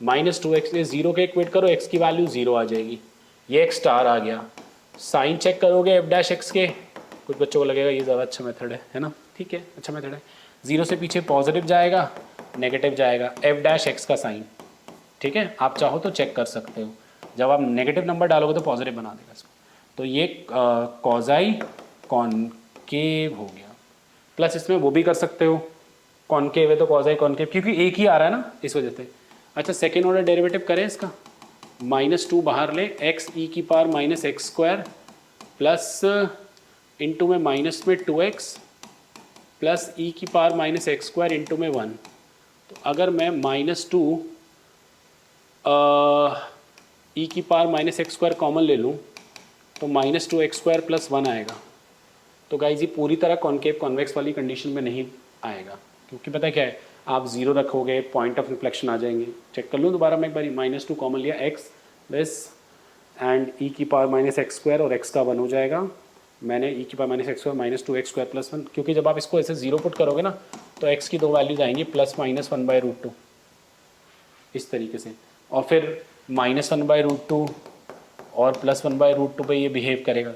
minus 2x, ये जीरो के इक्वेट करो, x की वैल्यू 0 आ जाएगी, ये एक स्टार आ गया। साइन चेक करोगे एफ डैश एक्स के, कुछ बच्चों को लगेगा ये ज़्यादा अच्छा मेथड है ना, ठीक है अच्छा मेथड है, जीरो से पीछे पॉजिटिव जाएगा नेगेटिव जाएगा, एफ डैश एक्स का साइन, ठीक है, आप चाहो तो चेक कर सकते हो, जब आप नेगेटिव नंबर डालोगे तो पॉजिटिव बना देगा इसको। तो ये कॉज़ाई कॉनकेव हो गया, प्लस इसमें वो भी कर सकते हो, कॉनकेव है तो कॉज़ाई कॉनकेव, क्योंकि एक ही आ रहा है ना इस वजह से। अच्छा सेकेंड ऑर्डर डेरिवेटिव करें इसका, -2 बाहर ले, एक्स ई की power minus x square plus into में माइनस में 2x प्लस ई की power minus x square into में 1। तो अगर मैं -2 ई की power minus x square common ले लूँ तो -2x स्क्वायर प्लस 1 आएगा। तो गाइज ये पूरी तरह कॉनकेव कॉन्वेक्स वाली कंडीशन में नहीं आएगा, क्योंकि पता क्या है, आप 0 रखोगे पॉइंट ऑफ रिफ्लेक्शन आ जाएंगे। चेक कर लूँ दोबारा मैं एक बारी, -2 कॉमन लिया, एक्स दिस एंड ई की पावर माइनस एक्स स्क्वायर और एक्स का 1 हो जाएगा, मैंने ई की power minus x square -2x square plus 1, क्योंकि जब आप इसको ऐसे 0 पुट करोगे ना तो x की दो वैल्यूज आएंगी +-1/√2 इस तरीके से, और फिर -1/√2 और +1/√2 पे ये बिहेव करेगा।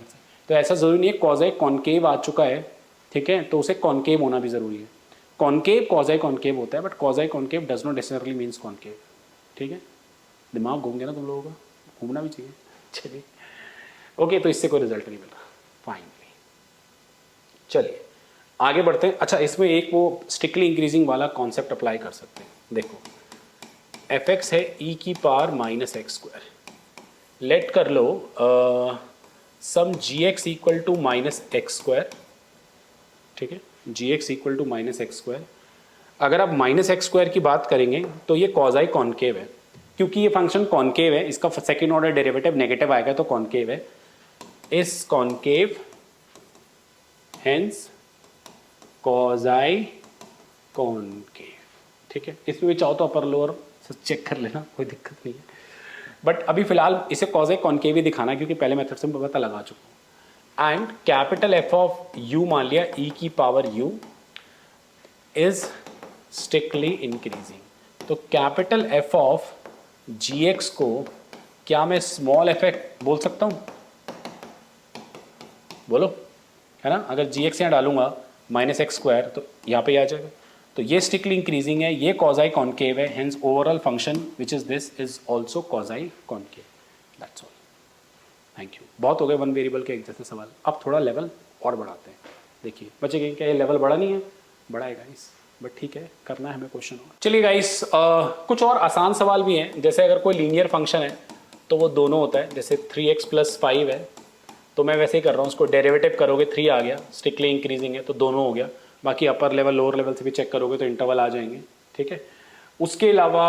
तो ऐसा ज़रूरी नहीं है, कॉज़ाई कॉनकेव आ चुका है, ठीक है, तो उसे कॉनकेव होना भी ज़रूरी है। कॉनकेव कॉज़ाई कॉनकेव होता है, but quasi concave does not necessarily means concave, ठीक है, दिमाग घूम गया ना तुम लोगों का, घूमना भी चाहिए। चलिए ओके, तो इससे कोई रिजल्ट नहीं मिल रहा, फाइनली चलिए आगे बढ़ते हैं। अच्छा इसमें एक वो स्ट्रिक्टली इंक्रीजिंग वाला कॉन्सेप्ट अप्लाई कर सकते हैं, देखो एफ एक्स है ई की power minus x square, let कर लो some g x equal to minus x square, ठीक है, g x equal to minus x square. अगर आप माइनस एक्स स्क्वायर की बात करेंगे तो ये कॉज़ाई कॉनकेव है, क्योंकि ये फंक्शन कॉनकेव है, इसका सेकेंड ऑर्डर डेरिवेटिव नेगेटिव आएगा तो कॉनकेव है, इस कॉनकेव हेंस कॉज़ाई कॉनकेव, ठीक है। इसमें भी चाहो तो अपर लोअर चेक कर लेना, कोई दिक्कत नहीं है, बट अभी फिलहाल इसे कॉज़ाई कॉनकेव ही दिखाना है, क्योंकि पहले मेथड से मैं पता लगा चुका हूँ। And capital F of u मान लिया, ई की power u is strictly increasing, तो capital F of g x को क्या मैं स्मॉल एफ एक्स बोल सकता हूँ, बोलो, है ना, अगर जी एक्स यहाँ डालूंगा माइनस एक्स स्क्वायर तो यहाँ पे आ जाएगा, तो ये स्ट्रिक्टली इंक्रीजिंग है, ये कॉज़ाई कॉनकेव है, hence overall function which is this is also quasi concave, that's all, thank you. बहुत हो गए वन वेरिएबल के एक जैसे सवाल, अब थोड़ा लेवल और बढ़ाते हैं। देखिए बच्चे कहेंगे क्या ये लेवल बड़ा नहीं है, बड़ा है गाइस, बट ठीक है करना है हमें क्वेश्चन। चलिए गाइस कुछ और आसान सवाल भी हैं, जैसे अगर कोई लीनियर फंक्शन है तो वो दोनों होता है, जैसे 3x + 5 है तो मैं वैसे ही कर रहा हूँ, उसको डेरिवेटिव करोगे 3 आ गया, स्ट्रिक्टली इंक्रीजिंग है तो दोनों हो गया। बाकी अपर लेवल लोअर लेवल से भी चेक करोगे तो इंटरवल आ जाएंगे, ठीक है। उसके अलावा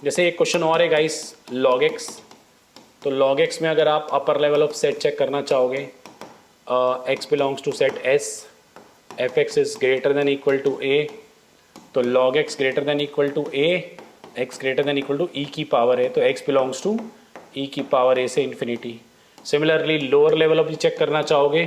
जैसे एक क्वेश्चन और है गाइस, लॉग एक्स। तो लॉग एक्स में अगर आप upper level of set check करना चाहोगे, x belongs to set S, F x is greater than equal to ए, तो log x greater than equal to a, x greater than equal to e की पावर है, तो एक्स बिलोंग्स टू ई की पावर ए से infinity. Similarly lower level of check करना चाहोगे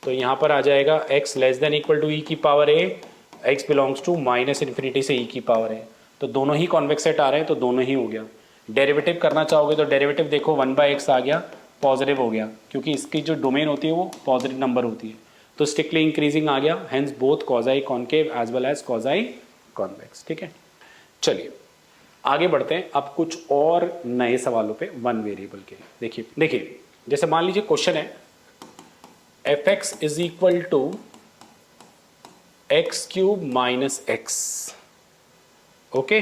तो यहाँ पर आ जाएगा x less than equal to e की power a, x belongs to minus infinity से ई की पावर है। तो दोनों ही कॉन्वेक्स सेट आ रहे हैं तो दोनों ही हो गया। डेरिवेटिव करना चाहोगे तो डेरिवेटिव देखो 1/x आ गया, पॉजिटिव हो गया क्योंकि इसकी जो डोमेन होती है वो पॉजिटिव नंबर होती है, तो स्ट्रिक्टली इंक्रीजिंग आ गया, hence both quasi concave as well as quasi convex, ठीक है। चलिए आगे बढ़ते हैं अब कुछ और नए सवालों पे वन वेरिएबल के। देखिए जैसे मान लीजिए क्वेश्चन है f x is equal to x cube minus x, okay.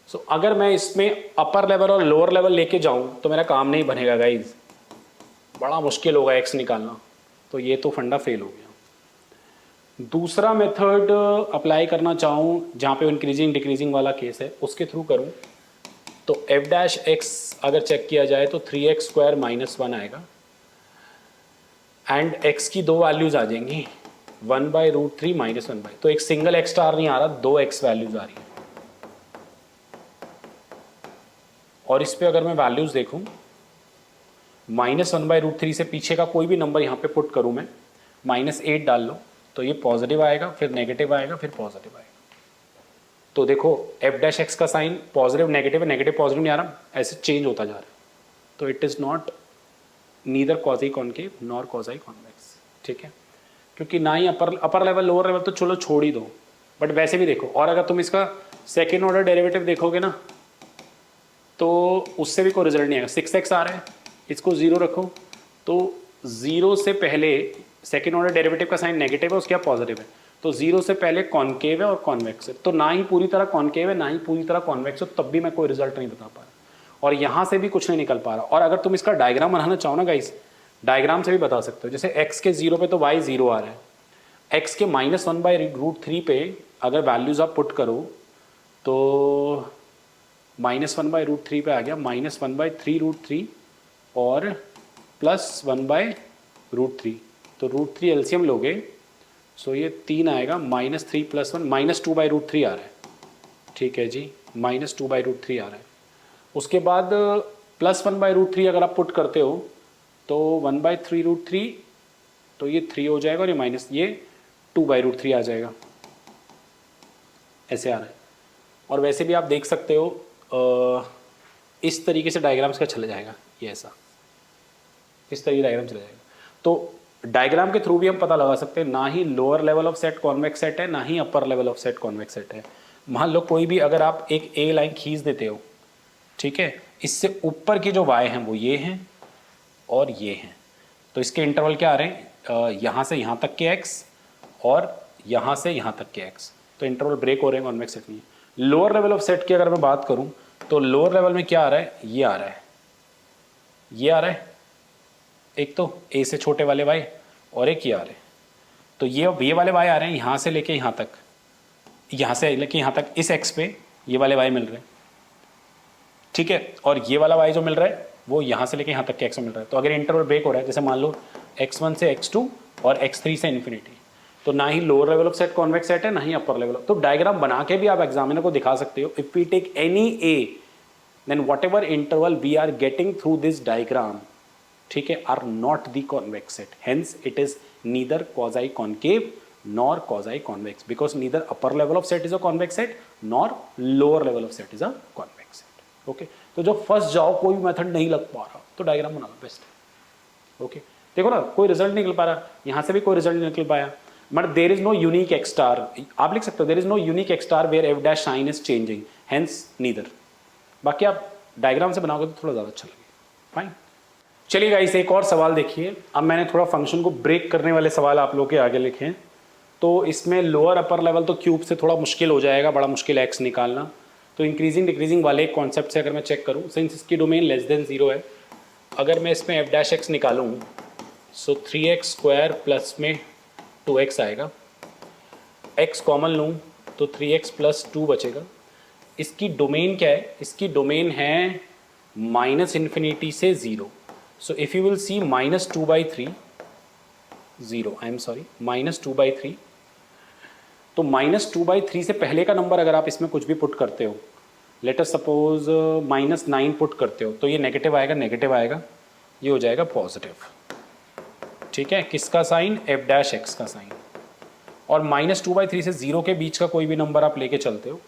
So अगर मैं इसमें अपर लेवल और लोअर लेवल लेके जाऊं तो मेरा काम नहीं बनेगा गाइज, बड़ा मुश्किल होगा एक्स निकालना, तो ये तो फंडा फेल हो गया। दूसरा मेथड अप्लाई करना चाहूं जहां पे इंक्रीजिंग डिक्रीजिंग वाला केस है उसके थ्रू करूं तो एफ डैश एक्स अगर चेक किया जाए तो 3x स्क्वायर माइनस 1 आएगा एंड x की दो वैल्यूज आ जाएंगी 1/√3 माइनस 1/, तो एक सिंगल x स्टार नहीं आ रहा, दो x वैल्यूज आ रही है। और इस पे अगर मैं वैल्यूज देखूं -1/√3 से पीछे का कोई भी नंबर यहाँ पे पुट करूं मैं, -8 डाल लो तो ये पॉजिटिव आएगा, फिर नेगेटिव आएगा, फिर पॉजिटिव आएगा। तो देखो एफ डैश एक्स का साइन पॉजिटिव नेगेटिव है, नेगेटिव पॉजिटिव नहीं आ रहा, ऐसे चेंज होता जा रहा है। तो it is not neither quasi concave nor quasi convex, ठीक है। क्योंकि ना ही अपर लेवल लोअर लेवल तो चलो छोड़ ही दो, बट वैसे भी देखो, और अगर तुम इसका सेकेंड ऑर्डर डेरिवेटिव देखोगे ना तो उससे भी कोई रिजल्ट नहीं आएगा। 6x आ रहा है, इसको 0 रखो तो 0 से पहले सेकेंड ऑर्डर डेरिवेटिव का साइन नेगेटिव है, उसके यहाँ पॉजिटिव है, तो 0 से पहले कॉन्केव है और कॉन्वेक्स है, तो ना ही पूरी तरह कॉन्केव है ना ही पूरी तरह कॉन्वेक्स है, तब भी मैं कोई रिजल्ट नहीं बता पा रहा, और यहाँ से भी कुछ नहीं निकल पा रहा। और अगर तुम इसका डायग्राम बनाना चाहो ना गाइस, डायग्राम से भी बता सकते हो। जैसे x के 0 पे तो y 0 आ रहा है, x के -1/√3 पे अगर वैल्यूज आप पुट करो तो -1/√3 पे आ गया -1/3√3 और +1/√3, तो √3 एलसीएम लोगे सो ये 3 आएगा, -3 + 1 -2/√3 आ रहा है, ठीक है जी, -2/√3 आ रहा है। उसके बाद +1/√3 अगर आप पुट करते हो तो 1/3√3, तो ये 3 हो जाएगा और ये माइनस ये 2/√3 आ जाएगा, ऐसे आ रहा है। और वैसे भी आप देख सकते हो इस तरीके से डायग्राम्स का चला जाएगा, ये ऐसा इस तरीके डायग्राम चला जाएगा। तो डायग्राम के थ्रू भी हम पता लगा सकते हैं, ना ही lower level of set convex set है ना ही upper level of set convex set है। मान लो कोई भी अगर आप एक ए लाइन खींच देते हो, ठीक है, इससे ऊपर की जो वाई हैं वो ये हैं और ये हैं, तो इसके इंटरवल क्या आ रहे हैं, यहाँ से यहाँ तक के एक्स और यहाँ से यहाँ तक के एक्स, तो इंटरवल ब्रेक हो रहे हैं कॉन्वेक्स सेट में। लोअर लेवल ऑफ सेट की अगर मैं बात करूँ तो लोअर लेवल में क्या आ रहा है, ये आ रहा है, ये आ रहा है, एक तो ए से छोटे वाले वाई और एक ये आ रहे हैं, तो ये वाले वाई आ रहे हैं यहाँ से लेके यहाँ तक, यहाँ से लेके यहाँ तक इस एक्स पे ये वाले वाई मिल रहे हैं, ठीक है, और ये वाला वाई जो मिल रहा है वो यहाँ से लेके यहाँ तक के एक्स में मिल रहा है। तो अगर इंटरवल ब्रेक हो रहा है, जैसे मान लो x1 से x2 और x3 से इन्फिनिटी, तो ना ही lower level of set convex set है ना ही अपर लेवल। तो डायग्राम बना के भी आप एग्जामिनर को दिखा सकते हो, if we take any a then whatever interval we are getting through this diagram, ठीक है, are not the convex set, hence it is neither quasi concave nor quasi convex, because neither upper level of set is a convex set nor lower level of set is a convex set, okay. तो जब फंस जाओ कोई भी मेथड नहीं लग पा रहा तो डायग्राम बना लो, बेस्ट है, ओके। देखो ना कोई रिजल्ट नहीं निकल पा रहा, यहाँ से भी कोई रिजल्ट नहीं निकल पाया, but there is no unique x star, आप लिख सकते हो there is no unique x star where f dash sign is changing, hence neither. बाकी आप डायग्राम से बनाओगे तो थोड़ा ज़्यादा अच्छा लगेगा, फाइन। चलिए गाइस एक और सवाल देखिए, अब मैंने थोड़ा फंक्शन को ब्रेक करने वाले सवाल आप लोग के आगे लिखे हैं, तो इसमें लोअर अपर लेवल तो क्यूब से थोड़ा मुश्किल हो जाएगा, बड़ा मुश्किल एक्स निकालना। तो इंक्रीजिंग डिक्रीजिंग वाले कॉन्सेप्ट से अगर मैं चेक करूँ, सिंस इसकी डोमेन लेस देन 0 है अगर मैं इसमें एफ डैश एक्स निकालूँ सो 3x स्क्वायर प्लस में 2x आएगा, x कॉमन लूँ तो 3x प्लस 2 बचेगा। इसकी डोमेन क्या है? इसकी डोमेन है माइनस इन्फिनिटी से zero. So if you will see -2/3 zero, I am sorry -2/3। तो -2/3 से पहले का नंबर अगर आप इसमें कुछ भी पुट करते हो, लेट अस सपोज -9 पुट करते हो, तो ये नेगेटिव आएगा, ये हो जाएगा पॉजिटिव। ठीक है, किसका साइन? एफ डैश एक्स का साइन। और -2/3 से 0 के बीच का कोई भी नंबर आप लेके चलते हो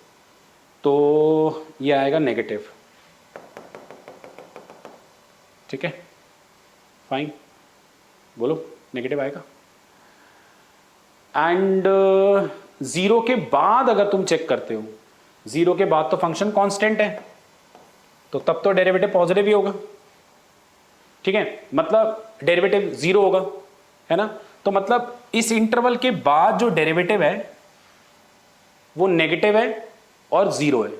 तो ये आएगा नेगेटिव। ठीक है, फाइन, बोलो नेगेटिव आएगा। एंड 0 के बाद अगर तुम चेक करते हो, 0 के बाद तो फंक्शन कांस्टेंट है, तो तब तो डेरिवेटिव पॉजिटिव ही होगा। ठीक है, मतलब डेरिवेटिव 0 होगा, है ना। तो मतलब इस इंटरवल के बाद जो डेरिवेटिव है वो नेगेटिव है और 0 है।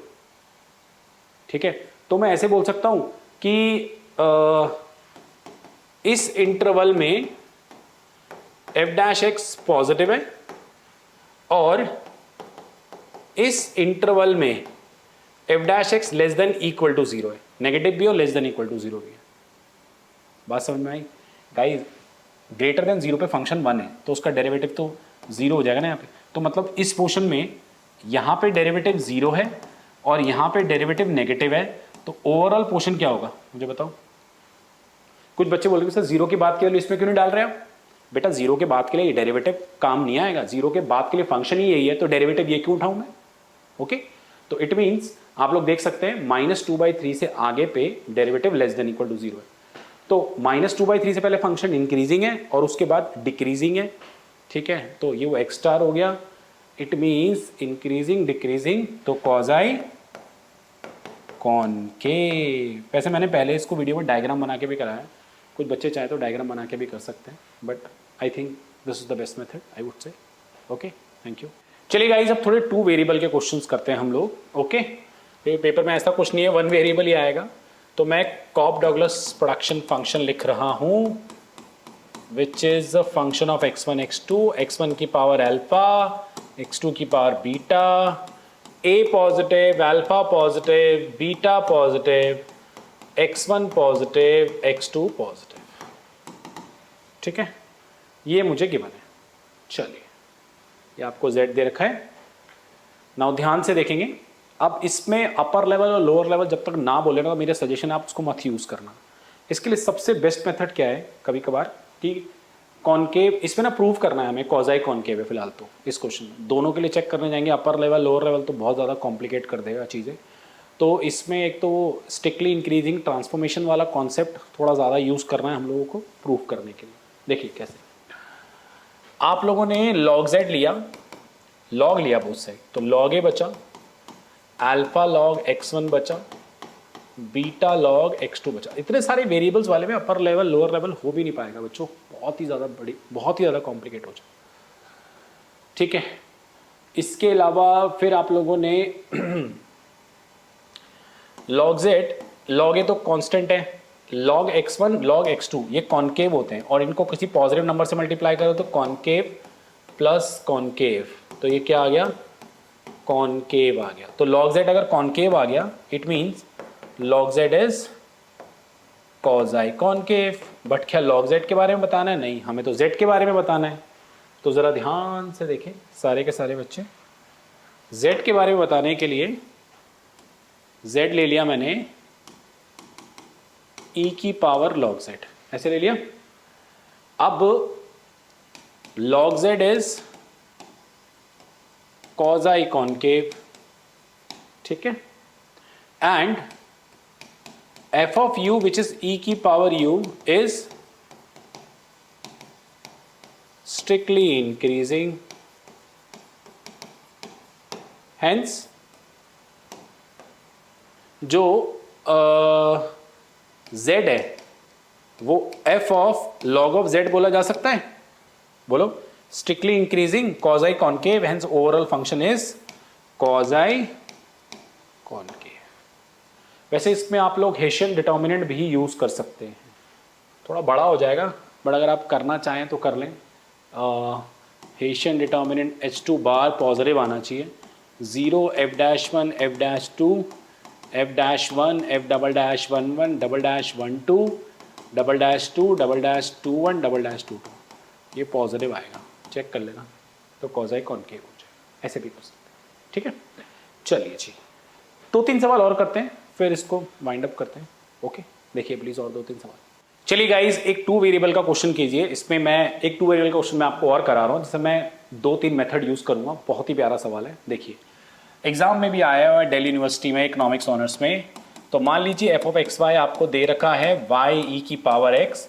ठीक है, तो मैं ऐसे बोल सकता हूं कि इस इंटरवल में एफ डैश एक्स पॉजिटिव है और इस इंटरवल में f dash x less than equal to 0 है। नेगेटिव भी और लेस देन इक्वल टू 0 भी है। बात समझ में आई गाइस? ग्रेटर देन 0 पे फंक्शन 1 है तो उसका डेरिवेटिव तो 0 हो जाएगा ना यहाँ पे। तो मतलब इस पोर्शन में यहाँ पे डेरिवेटिव 0 है और यहाँ पे डेरिवेटिव नेगेटिव है, तो ओवरऑल पोर्शन क्या होगा मुझे बताओ। कुछ बच्चे बोलेंगे सर 0 के बाद केवल इसमें क्यों नहीं डाल रहे हो? बेटा 0 के बाद के लिए डेरिवेटिव काम नहीं आएगा, 0 के बाद के लिए फंक्शन ही यही है, तो डेरिवेटिव ये क्यों उठाऊं मैं? ओके, तो इट मीन्स आप लोग देख सकते हैं -2/3 से आगे पे derivative less than equal to 0 है। तो -2/3 से पहले फंक्शन इंक्रीजिंग है और उसके बाद डिक्रीजिंग है। ठीक है, तो ये वो एक्स स्टार हो गया। इट मीन्स इंक्रीजिंग डिक्रीजिंग, तो कॉसाई कॉनकेव। वैसे मैंने पहले इसको वीडियो में डायग्राम बना के भी कराया, कुछ बच्चे चाहे तो डायग्राम बना के भी कर सकते हैं, but I think this is the best method I would say. Okay, thank you. चलिए गाइस, अब थोड़े 2 वेरिएबल के क्वेश्चंस करते हैं हम लोग। ओके, पेपर में ऐसा कुछ नहीं है 1 वेरिएबल ही आएगा। तो मैं कॉप डगलस प्रोडक्शन फंक्शन लिख रहा हूं which is a function of x1 x2, x1 की पावर अल्फा, x2 की power beta, a positive, alpha positive, beta positive, x1 positive, x2 positive. ठीक है, ये मुझे गिवन है। चलिए, ये आपको z दे रखा है। नाउ ध्यान से देखेंगे, अब इसमें अपर लेवल और लोअर लेवल जब तक ना बोले ना, तो मेरे सजेशन आप उसको मत यूज करना। इसके लिए सबसे बेस्ट मेथड क्या है, कभी कभार कि कॉनकेव, इसमें ना प्रूव करना है हमें कॉजाई कॉनकेव है फिलहाल तो इस क्वेश्चन में। दोनों के लिए चेक करने जाएंगे अपर लेवल लोअर लेवल तो बहुत ज़्यादा कॉम्प्लिकेट कर देगा चीज़ें। तो इसमें एक तो स्ट्रिक्टली इंक्रीजिंग ट्रांसफॉर्मेशन वाला कॉन्सेप्ट थोड़ा ज़्यादा यूज़ करना है हम लोगों को प्रूव करने के लिए। देखिए कैसे, आप लोगों ने लॉग जेड लिया, लॉग लिया बोथ साइड, तो लॉग ए बचा, अल्फा लॉग x1 बचा, बीटा लॉग x2 बचा। इतने सारे वेरिएबल्स वाले में अपर लेवल लोअर लेवल हो भी नहीं पाएगा बच्चों, बहुत ही ज़्यादा बड़ी, बहुत ही ज़्यादा कॉम्प्लिकेट हो जाए। ठीक है, इसके अलावा फिर आप लोगों ने लॉग जेड, लॉग ए तो कांस्टेंट है, लॉग x1 लॉग x2 ये कॉनकेव होते हैं और इनको किसी पॉजिटिव नंबर से मल्टीप्लाई करो तो कॉनकेव प्लस कॉनकेव, तो ये क्या आ गया? कॉनकेव आ गया। तो लॉग जेड अगर कॉनकेव आ गया it means log z is quasi concave. But क्या लॉग जेड के बारे में बताना है? नहीं, हमें तो जेड के बारे में बताना है। तो जरा ध्यान से देखें सारे के सारे बच्चे, जेड के बारे में बताने के लिए जेड ले लिया मैंने e की पावर लॉग जेड, ऐसे ले लिया। अब log z is quasi concave, ठीक है, and f of u which is e की power u is strictly increasing, hence जो z है वो f of log of z बोला जा सकता है। बोलो, strictly increasing causae concave, hence overall function is causae concave। वैसे इसमें आप लोग हेशियन डिटर्मिनेंट भी यूज कर सकते हैं, थोड़ा बड़ा हो जाएगा, बट अगर आप करना चाहें तो कर लें। हेशियन डिटर्मिनेंट H2 बार पॉजिटिव आना चाहिए। 0 F-1 F-2 F-1 F"(1 1 "(1 2 "(2 "(2 1 "(2 2 ये पॉजिटिव आएगा, चेक कर लेना। तो कॉजाई कॉनकेव हो जाए, ऐसे भी हो सकता है। ठीक है, चलिए जी, 2-3 सवाल और करते हैं, फिर इसको वाइंड अप करते हैं। ओके, देखिए प्लीज और 2-3 सवाल। चलिए गाइज, एक 2 वेरिएबल का क्वेश्चन कीजिए। इसमें मैं एक 2 वेरिएबल का क्वेश्चन मैं आपको और करा रहा हूँ, जिसमें मैं 2-3 मेथड यूज करूंगा। बहुत ही प्यारा सवाल है, देखिए एग्जाम में भी आया हुआ है दिल्ली यूनिवर्सिटी में इकोनॉमिक्स ऑनर्स में। तो मान लीजिए f(x, y) आपको दे रखा है y(e⁻x),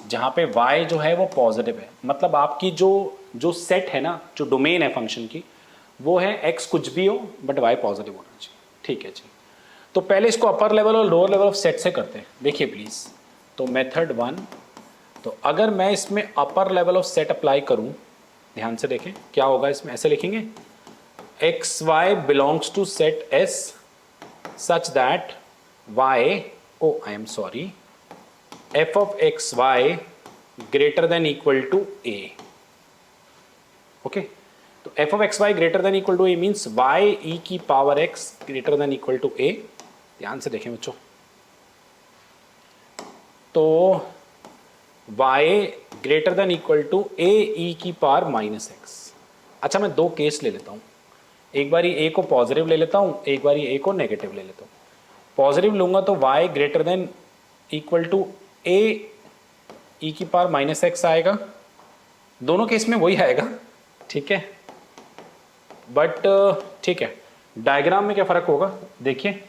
जहां पे y जो है वो पॉजिटिव है। मतलब आपकी जो सेट है ना, जो डोमेन है फंक्शन की, वो है x कुछ भी हो बट y पॉजिटिव होना चाहिए। ठीक है जी, तो पहले इसको अपर लेवल और लोअर लेवल ऑफ सेट से करते हैं। देखिए प्लीज, तो मेथड 1, तो अगर मैं इसमें upper level of set apply करूं, ध्यान से देखें क्या होगा इसमें। ऐसे लिखेंगे x y belongs to set s such that y, oh I am sorry, f of x y greater than equal to a. Okay, तो f of x y greater than equal to a means y(e⁻x greater than equal to ए। ध्यान से देखें बच्चों, तो y greater than equal to a(e⁻x)। अच्छा, मैं 2 केस ले लेता हूं, एक बारी a को पॉजिटिव ले लेता हूं, एक बारी a को नेगेटिव ले लेता हूं। पॉजिटिव लूंगा तो y greater than equal to a(e⁻x) आएगा। दोनों केस में वही आएगा, ठीक है, बट ठीक है, डायग्राम में क्या फर्क होगा देखिए।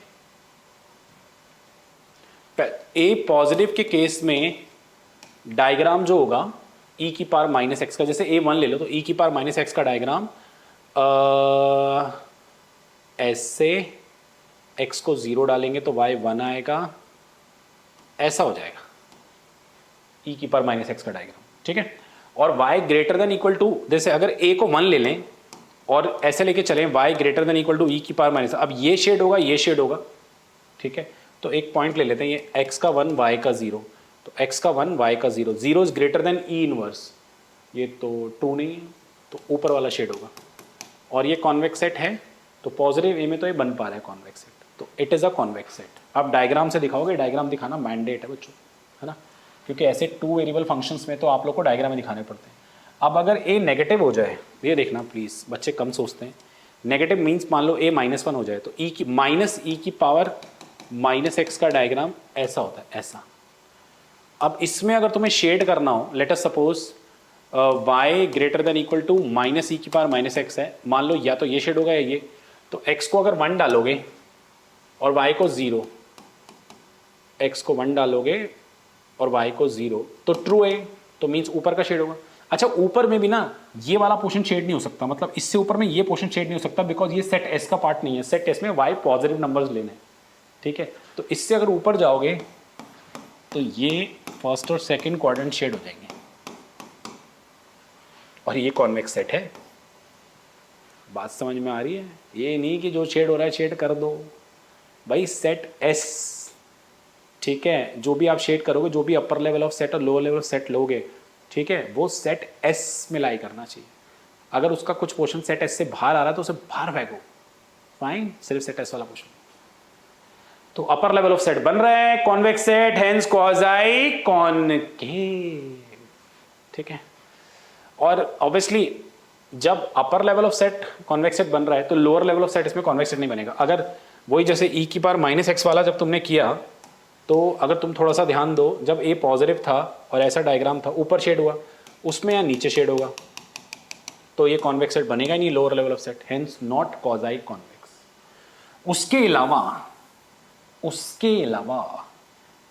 ए पॉजिटिव के केस में डायग्राम जो होगा e⁻x का, जैसे a1 ले लो तो e⁻x का डायग्राम ऐसे, x को 0 डालेंगे तो y 1 आएगा, ऐसा हो जाएगा e⁻x का डायग्राम। ठीक है, और y greater than equal to, जैसे अगर a को 1 ले लें और ऐसे लेके चलें y greater than equal to e⁻x, अब ये शेड होगा, ये शेड होगा। ठीक है, तो एक पॉइंट ले लेते हैं, ये x का 1 y का 0, तो x का 1 y का 0, 0 is greater then e inverse, ये तो 2 नहीं है, तो ऊपर वाला शेड होगा। और ये कॉन्वेक्स सेट है, तो पॉजिटिव ए में तो ये बन पा रहा है कॉन्वेक्स सेट, तो it is a convex set. आप डायग्राम से दिखाओगे, डायग्राम दिखाना मैंडेट है बच्चों, है ना, क्योंकि ऐसे 2 वेरिएबल फंक्शंस में तो आप लोग को डायग्राम में दिखाने पड़ते हैं। अब अगर ए नेगेटिव हो जाए, ये देखना प्लीज़, बच्चे कम सोचते हैं। नेगेटिव मीन्स मान लो ए -1 हो जाए, तो -e⁻x का डायग्राम ऐसा होता है, ऐसा। अब इसमें अगर तुम्हें शेड करना हो, let us suppose y greater than equal to -e⁻x है, मान लो या तो ये शेड होगा या ये, तो x को अगर 1 डालोगे और y को 0, x को 1 डालोगे और y को 0, तो ट्रू है, तो मीन्स ऊपर का शेड होगा। अच्छा, ऊपर में भी ना ये वाला पोर्शन शेड नहीं हो सकता, मतलब इससे ऊपर में ये पोर्शन शेड नहीं हो सकता, बिकॉज ये सेट एस का पार्ट नहीं है। सेट एस में y पॉजिटिव नंबर्स लेने हैं, ठीक है, तो इससे अगर ऊपर जाओगे तो ये फर्स्ट और सेकंड क्वाड्रेंट शेड हो जाएंगे, और ये कॉन्वेक्स सेट है। बात समझ में आ रही है? ये नहीं कि जो शेड हो रहा है शेड कर दो भाई, सेट एस, ठीक है, जो भी आप शेड करोगे, जो भी अपर लेवल ऑफ सेट और लोअर लेवल ऑफ सेट लोगे, ठीक है, वो सेट एस में लाई करना चाहिए। अगर उसका कुछ पोर्शन सेट एस से बाहर आ रहा है तो उसे बाहर फेंको, फाइन, सिर्फ सेट एस वाला पोर्शन। तो अपर लेवल ऑफ सेट बन रहा है convex set, hence quasi concave, ठीक है। और ऑब्वियसली जब अपर level of set convex set बन रहा है तो लोअर लेवल ऑफ सेट इसमें कॉन्वेक्स सेट नहीं बनेगा। अगर वही जैसे e⁻x वाला जब तुमने किया, तो अगर तुम थोड़ा सा ध्यान दो, जब a पॉजिटिव था और ऐसा डायग्राम था, ऊपर शेड हुआ, उसमें या नीचे शेड होगा, तो ये कॉन्वेक्स सेट बनेगा ही नहीं, lower level of set, hence not quasi convex. उसके अलावा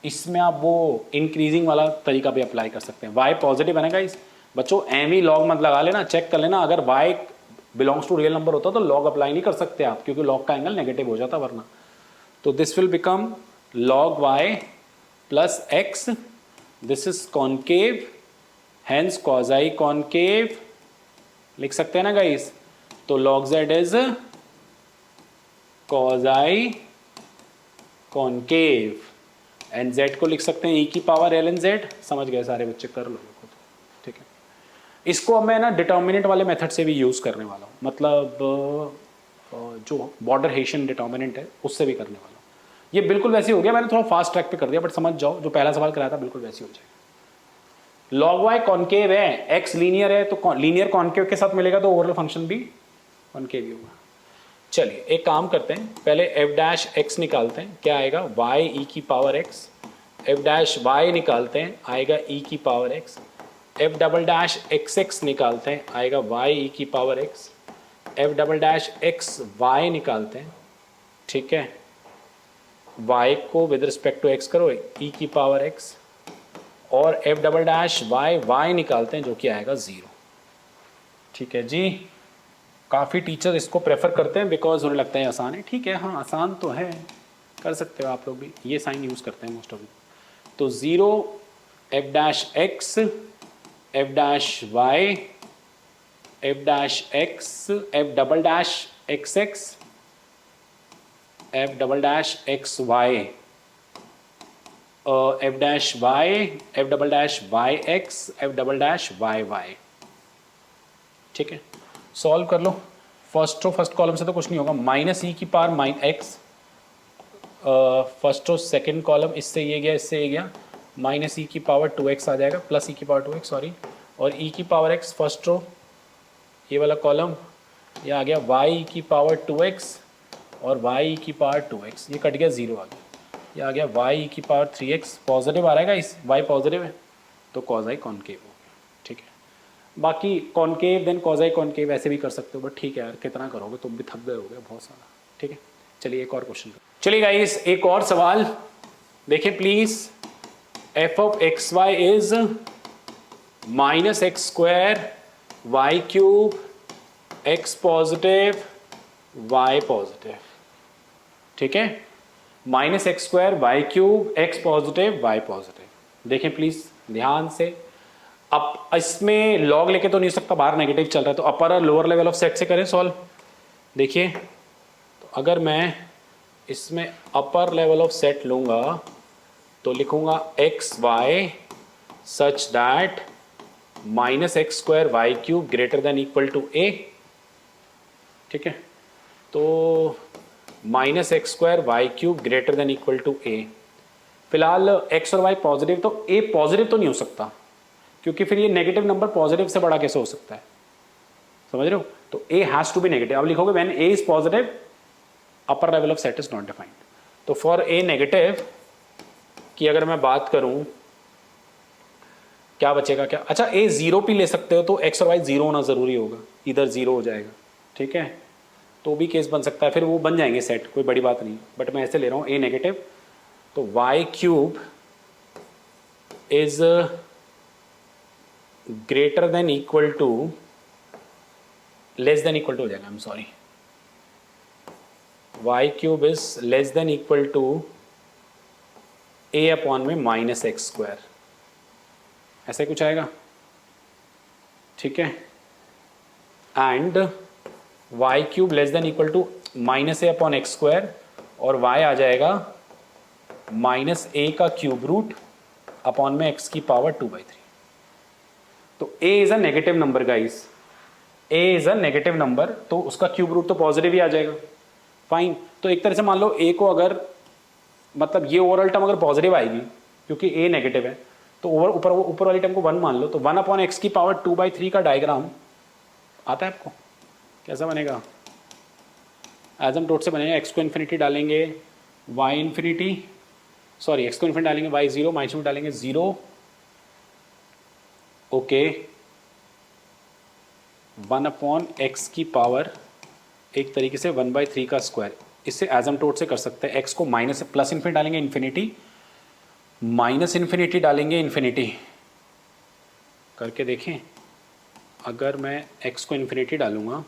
इसमें आप वो इंक्रीजिंग वाला तरीका भी अप्लाई कर सकते हैं। y पॉजिटिव है ना गाइस, बच्चों एम ही लॉग मत लगा लेना, चेक कर लेना। अगर y belongs to real number होता तो लॉग अप्लाई नहीं कर सकते आप, क्योंकि लॉग का एंगल नेगेटिव हो जाता वरना। तो this will become log y plus x, this is concave, hence quasi concave लिख सकते हैं ना गाइस। तो log z is quasi concave, n z को लिख सकते हैं ई की पावर एल एन जेड। समझ गए सारे बच्चे, कर लो खुद। ठीक है, इसको अब मैं ना डिटर्मिनेंट वाले मेथड से भी यूज़ करने वाला हूँ, मतलब जो बॉर्डर हेशियन डिटर्मिनेंट है उससे भी करने वाला हूँ। ये बिल्कुल वैसे हो गया, मैंने थोड़ा फास्ट ट्रैक पे कर दिया, बट समझ जाओ जो पहला सवाल कराया था बिल्कुल वैसे हो जाएगा। लॉग वाई कॉन्केव है, एक्स लीनियर है, तो लीनियर कॉन्केव के साथ मिलेगा तो ओवरऑल फंक्शन भी कॉन्केव ही होगा। चलिए एक काम करते हैं, पहले एफ डैश एक्स निकालते हैं, क्या आएगा वाई ई की power x. F dash y निकालते हैं, आएगा ई की power x. F double dash x x निकालते हैं, आएगा वाई ई की power x. F double dash x y निकालते हैं, ठीक है, वाई को विद रिस्पेक्ट टू एक्स करो, ई की पावर एक्स, और f double dash y y निकालते हैं जो कि आएगा 0। ठीक है जी, काफ़ी टीचर इसको प्रेफर करते हैं बिकॉज उन्हें लगता है आसान है। ठीक है, हाँ आसान तो है, कर सकते हो आप लोग भी, ये साइन यूज़ करते हैं मोस्ट ऑफ। तो 0 f dash x, f dash y, f dash x, f double dash x x, f double dash x y, f dash y, f double dash y x, f double dash y y. ठीक है, सॉल्व कर लो। फर्स्ट कॉलम से तो कुछ नहीं होगा, माइनस ई की power minus x, first row second column, इससे ये गया इससे ये गया, माइनस ई की पावर 2x आ जाएगा, प्लस ई की पावर 2x सॉरी, और ई की पावर एक्स फर्स्ट रो ये वाला कॉलम, ये आ गया वाई की पावर 2x और वाई की पावर 2x, ये कट गया 0 आ गया, ये आ गया वाई की पावर 3x, पॉजिटिव आ रहेगा, इस वाई पॉजिटिव है तो कॉज आई कॉन्केव हो गया। ठीक है, बाकी concave then cause I concave ऐसे भी कर सकते हो, बट ठीक है यार कितना करोगे, तुम भी थक गए होगे बहुत सारा। ठीक है, चलिए एक और क्वेश्चन। चलिए गाइस एक और सवाल देखिए please. F of x y is minus x square y cube x positive y positive. ठीक है, minus x square y cube x positive y positive. देखें प्लीज ध्यान से, अब इसमें लॉग लेके तो नहीं सकता, बाहर नेगेटिव चल रहा है, तो अपर और लोअर लेवल ऑफ सेट से करें सॉल्व। देखिए तो अगर मैं इसमें अपर लेवल ऑफ सेट लूंगा तो लिखूंगा x y such that minus x square y cube greater than equal to ए। ठीक है, तो minus x square y cube greater than equal to a. फिलहाल एक्स और वाई पॉजिटिव, तो ए पॉजिटिव तो नहीं हो सकता क्योंकि फिर ये नेगेटिव नंबर पॉजिटिव से बड़ा कैसे हो सकता है, समझ रहे हो? तो a has to be negative. अब लिखोगे when a is positive upper level of set is not defined. तो फॉर ए नेगेटिव की अगर मैं बात करूं क्या बचेगा, क्या अच्छा ए 0 भी ले सकते हो, तो एक्स और वाई 0 होना जरूरी होगा, इधर 0 हो जाएगा। ठीक है, तो भी केस बन सकता है, फिर वो बन जाएंगे सेट, कोई बड़ी बात नहीं, बट मैं ऐसे ले रहा हूं ए नेगेटिव, तो y cube is greater than equal to, less than equal to हो जाएगा, I am sorry, y cube is less than equal to a upon में माइनस एक्स स्क्वायर, ऐसे कुछ आएगा। ठीक है, and y cube less than equal to minus a upon x square, और वाई आ जाएगा माइनस ए का क्यूब रूट अपॉन में एक्स की पावर 2/3। तो ए is a negative number guys, A is a negative number, तो उसका क्यूब रूट तो पॉजिटिव ही आ जाएगा। फाइन, तो एक तरह से मान लो ए को अगर, मतलब ये ओवरऑल टर्म अगर पॉजिटिव आएगी क्योंकि ए नेगेटिव है, तो ऊपर वाली टर्म को 1 मान लो, तो 1 अपॉन एक्स की पावर 2/3 का डायग्राम आता है आपको, कैसा बनेगा? एजम टोट से बनेगा, एक्स को इन्फिनिटी डालेंगे वाई इन्फिनिटी, सॉरी एक्स को इन्फिनिटी डालेंगे वाई 0, माइनस में डालेंगे 0, ओके, 1 अपॉन एक्स की पावर एक तरीके से 1/3 का स्क्वायर, इससे एजम टोट से कर सकते हैं। एक्स को माइनस से प्लस इन्फिनिटी डालेंगे इन्फिनिटी, माइनस इन्फिनिटी डालेंगे इन्फिनिटी, करके देखें। अगर मैं एक्स को इन्फिनिटी डालूंगा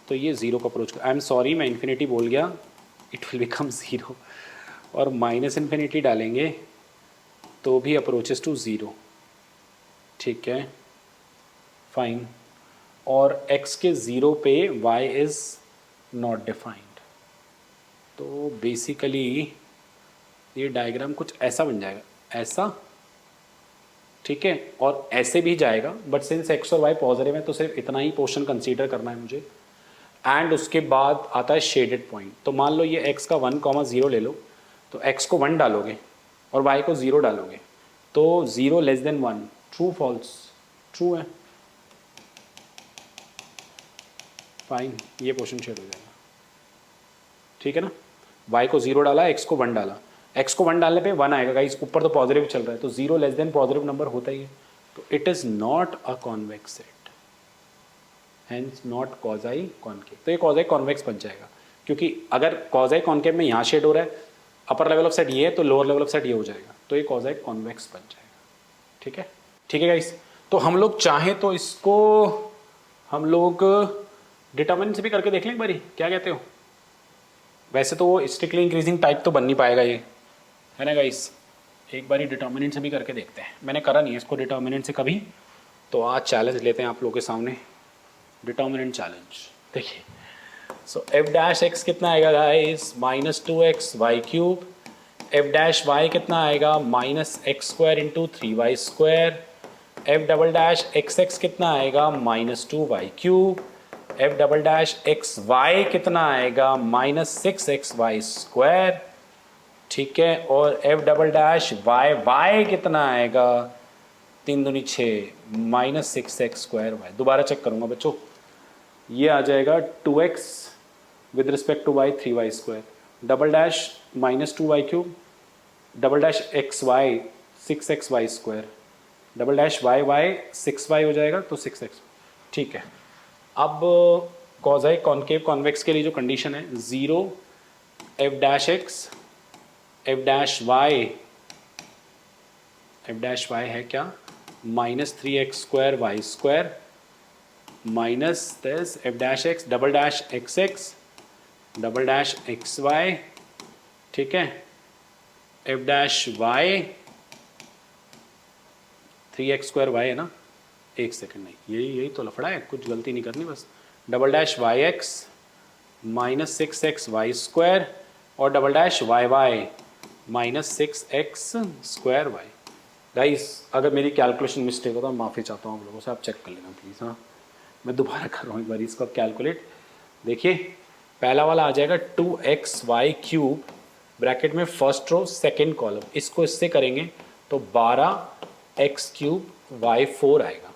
तो ये 0 को अप्रोच कर, आई एम सॉरी मैं इन्फिनिटी बोल गया, इट विल बिकम 0, और माइनस इन्फिनिटी डालेंगे तो भी अप्रोचेस टू 0। ठीक है, फाइन, और x के 0 पे y इज़ नॉट डिफाइंड, तो बेसिकली ये डायग्राम कुछ ऐसा बन जाएगा, ऐसा, ठीक है, और ऐसे भी जाएगा, बट सिंस एक्स और वाई पॉजिटिव है तो सिर्फ इतना ही पोर्शन कंसीडर करना है मुझे। एंड उसके बाद आता है शेडेड पॉइंट। तो मान लो ये x का 1,0 ले लो, तो x को 1 डालोगे और y को 0 डालोगे, तो 0 less than 1, true false, true है, फाइन, ये पोर्शन शेड हो जाएगा, ठीक है ना। y को 0 डाला, x को 1 डाला, x को 1 डालने पे 1 आएगा गाइस, ऊपर तो पॉजिटिव चल रहा है, तो 0 लेस देन पॉजिटिव नंबर होता ही है, तो it is not a convex set, hence not quasi concave. तो ये क्वाज़ाई कॉन्वेक्स बन जाएगा, क्योंकि अगर क्वाज़ाई कॉन्केव में यहाँ शेड हो रहा है, अपर लेवल ऑफ सेट ये है, तो लोअर लेवल ऑफ सेट ये हो जाएगा, तो ये क्वाज़ाई कॉन्वेक्स बन जाएगा, ठीक है, ठीक है गाइस। तो हम लोग चाहें तो इसको हम लोग डिटर्मिनेंट से भी करके देख लें एक बारी, क्या कहते हो। वैसे तो वो स्ट्रिक्टली इंक्रीजिंग टाइप तो बन नहीं पाएगा ये, है ना गाइस, एक बारी डिटर्मिनेंट से भी करके देखते हैं। मैंने करा नहीं है इसको डिटर्मिनेंट से कभी, तो आज चैलेंज लेते हैं आप लोगों के सामने, डिटर्मिनेंट चैलेंज। देखिए, सो एफ डैश एक्स कितना आएगा guys, -2x y cube, f dash y कितना आएगा, -x² into 3y square, f double dash x x कितना आएगा, -2y cube, f double dash x y कितना आएगा, -6xy स्क्वायर, ठीक है, और f double dash y y कितना आएगा, 3 दूनी 6, -6x² दोबारा चेक करूंगा बच्चों, ये आ जाएगा 2x with respect to y 3y square, double dash -2y cube, double dash x y 6xy square, double dash y y 6y हो जाएगा, तो 6x, ठीक है। अब क्वाज़ाई कॉन्केव कॉन्वेक्स के लिए जो कंडीशन है, 0 f dash x, f dash y है क्या, -3x² y square, minus this f dash x, double dash x x, double dash x y, ठीक है, F dash Y 3x² Y है ना, एक सेकंड, नहीं यही तो लफड़ा है, कुछ गलती नहीं करनी बस, double dash y x -6xy square, और double dash y y -6x² y. Guys अगर मेरी कैलकुलेशन मिस्टेक हो तो मैं माफ़ी चाहता हूँ आप लोगों से, आप चेक कर लेना प्लीज़। हाँ, मैं दोबारा कर रहा हूँ एक बार इसको कैलकुलेट। देखिए पहला वाला आ जाएगा 2xy क्यूब ब्रैकेट में फर्स्ट रो सेकेंड कॉलम, इसको इससे करेंगे तो 12x³ y4 आएगा,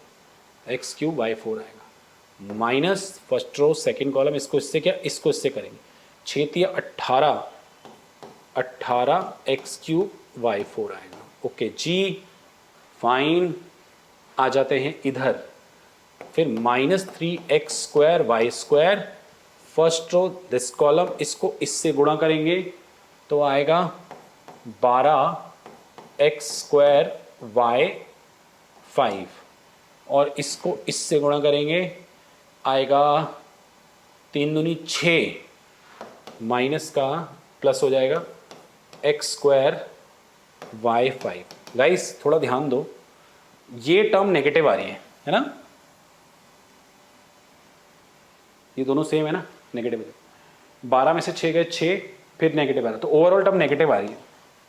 x³ y4 आएगा, minus first row second column, इसको इससे क्या, इसको इससे करेंगे 6 18x³ y4 आएगा। ओके जी, फाइन। आ जाते हैं इधर, फिर -3x² y² first row this column, इसको इससे गुणा करेंगे तो आएगा 12x² y5, और इसको इससे गुणा करेंगे आएगा 3 दूनी 6, माइनस का प्लस हो जाएगा x² y5। गाइस थोड़ा ध्यान दो, ये टर्म नेगेटिव आ रही है ना, ये दोनों सेम है ना, नेगेटिव है, 12 में से 6 गए 6, फिर नेगेटिव आ रहा है, तो ओवरऑल टर्म नेगेटिव आ रही है,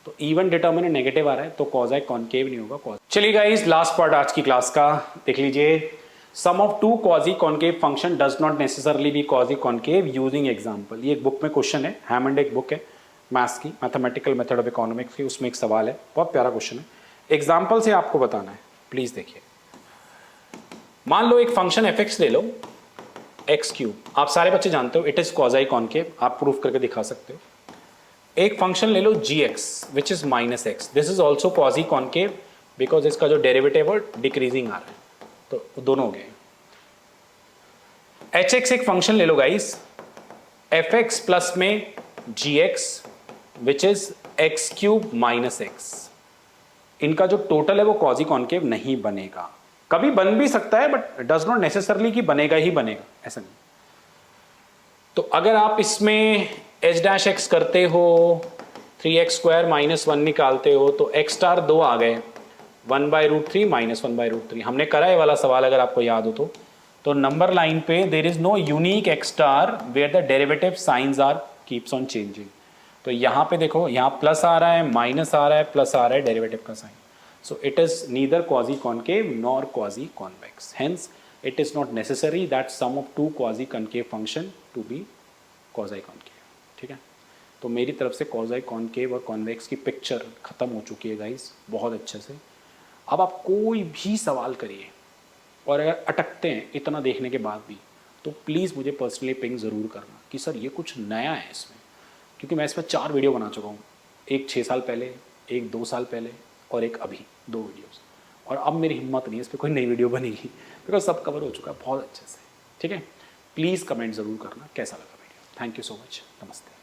तो इवन डिटर्मिनेंट नेगेटिव आ रहा है, तो कॉज़ाई कॉन्केव नहीं होगा। चलिए गाइस लास्ट पार्ट आज की क्लास का देख लीजिए, sum of two quasi concave function does not necessarily be quasi concave using example. ये एक बुक में क्वेश्चन है, हैमंड एक बुक है मैथ्स की, मैथमेटिकल मेथड ऑफ इकोनॉमिक्स की, उसमें एक सवाल है, बहुत प्यारा क्वेश्चन है, एग्जाम्पल से आपको बताना है, प्लीज देखिए। मान लो एक फंक्शन एफ एक्स ले लो, x³, आप सारे बच्चे जानते हो इट इज क्वाजी कॉन्केव, आप प्रूफ करके दिखा सकते हो। एक फंक्शन ले लो gx which is -x, this is also quasi concave because इसका जो डेरिवेटिव है डिक्रीजिंग आ रहा है, तो दोनों हो गए। hx एक फंक्शन ले लो गाइस, fx प्लस में gx which is x³ -x, इनका जो टोटल है वो क्वाजी कॉन्केव नहीं बनेगा, कभी बन भी सकता है बट डज नॉट नेसेसरली कि बनेगा ही बनेगा, ऐसा नहीं। तो अगर आप इसमें h' करते हो, 3x² -1 निकालते हो, तो x* 2 आ गए, 1/√3 -1/√3। हमने करा है वाला सवाल अगर आपको याद हो तो नंबर लाइन पे there is no unique x* where the derivative science are keeps on changing. तो यहाँ पे देखो, यहाँ प्लस आ रहा है, माइनस आ रहा है, प्लस आ रहा है, डेरिवेटिव का sign. So it is neither quasi-concave nor quasi-convex. Hence, it is not necessary that sum of two quasi-concave function to be quasi-concave. ठीक है. तो मेरी तरफ से quasi-concave और convex की पिक्चर खत्म हो चुकी है गाइस, बहुत अच्छे से. अब आप कोई भी सवाल करिए और अगर अटकते हैं इतना देखने के बाद भी, तो प्लीज़ मुझे पर्सनली पिंग ज़रूर करना कि सर ये कुछ नया है इसमें, क्योंकि मैं इसमें 4 वीडियो बना चुका हूँ. एक 6 साल पहले, एक 2 साल पहले और एक अभी, 2 वीडियोस. और अब मेरी हिम्मत नहीं है इस पर कोई नई वीडियो बनेगी, बिकॉज सब कवर हो चुका है बहुत अच्छे से. ठीक है, प्लीज़ कमेंट ज़रूर करना कैसा लगा video. Thank you so much. नमस्ते.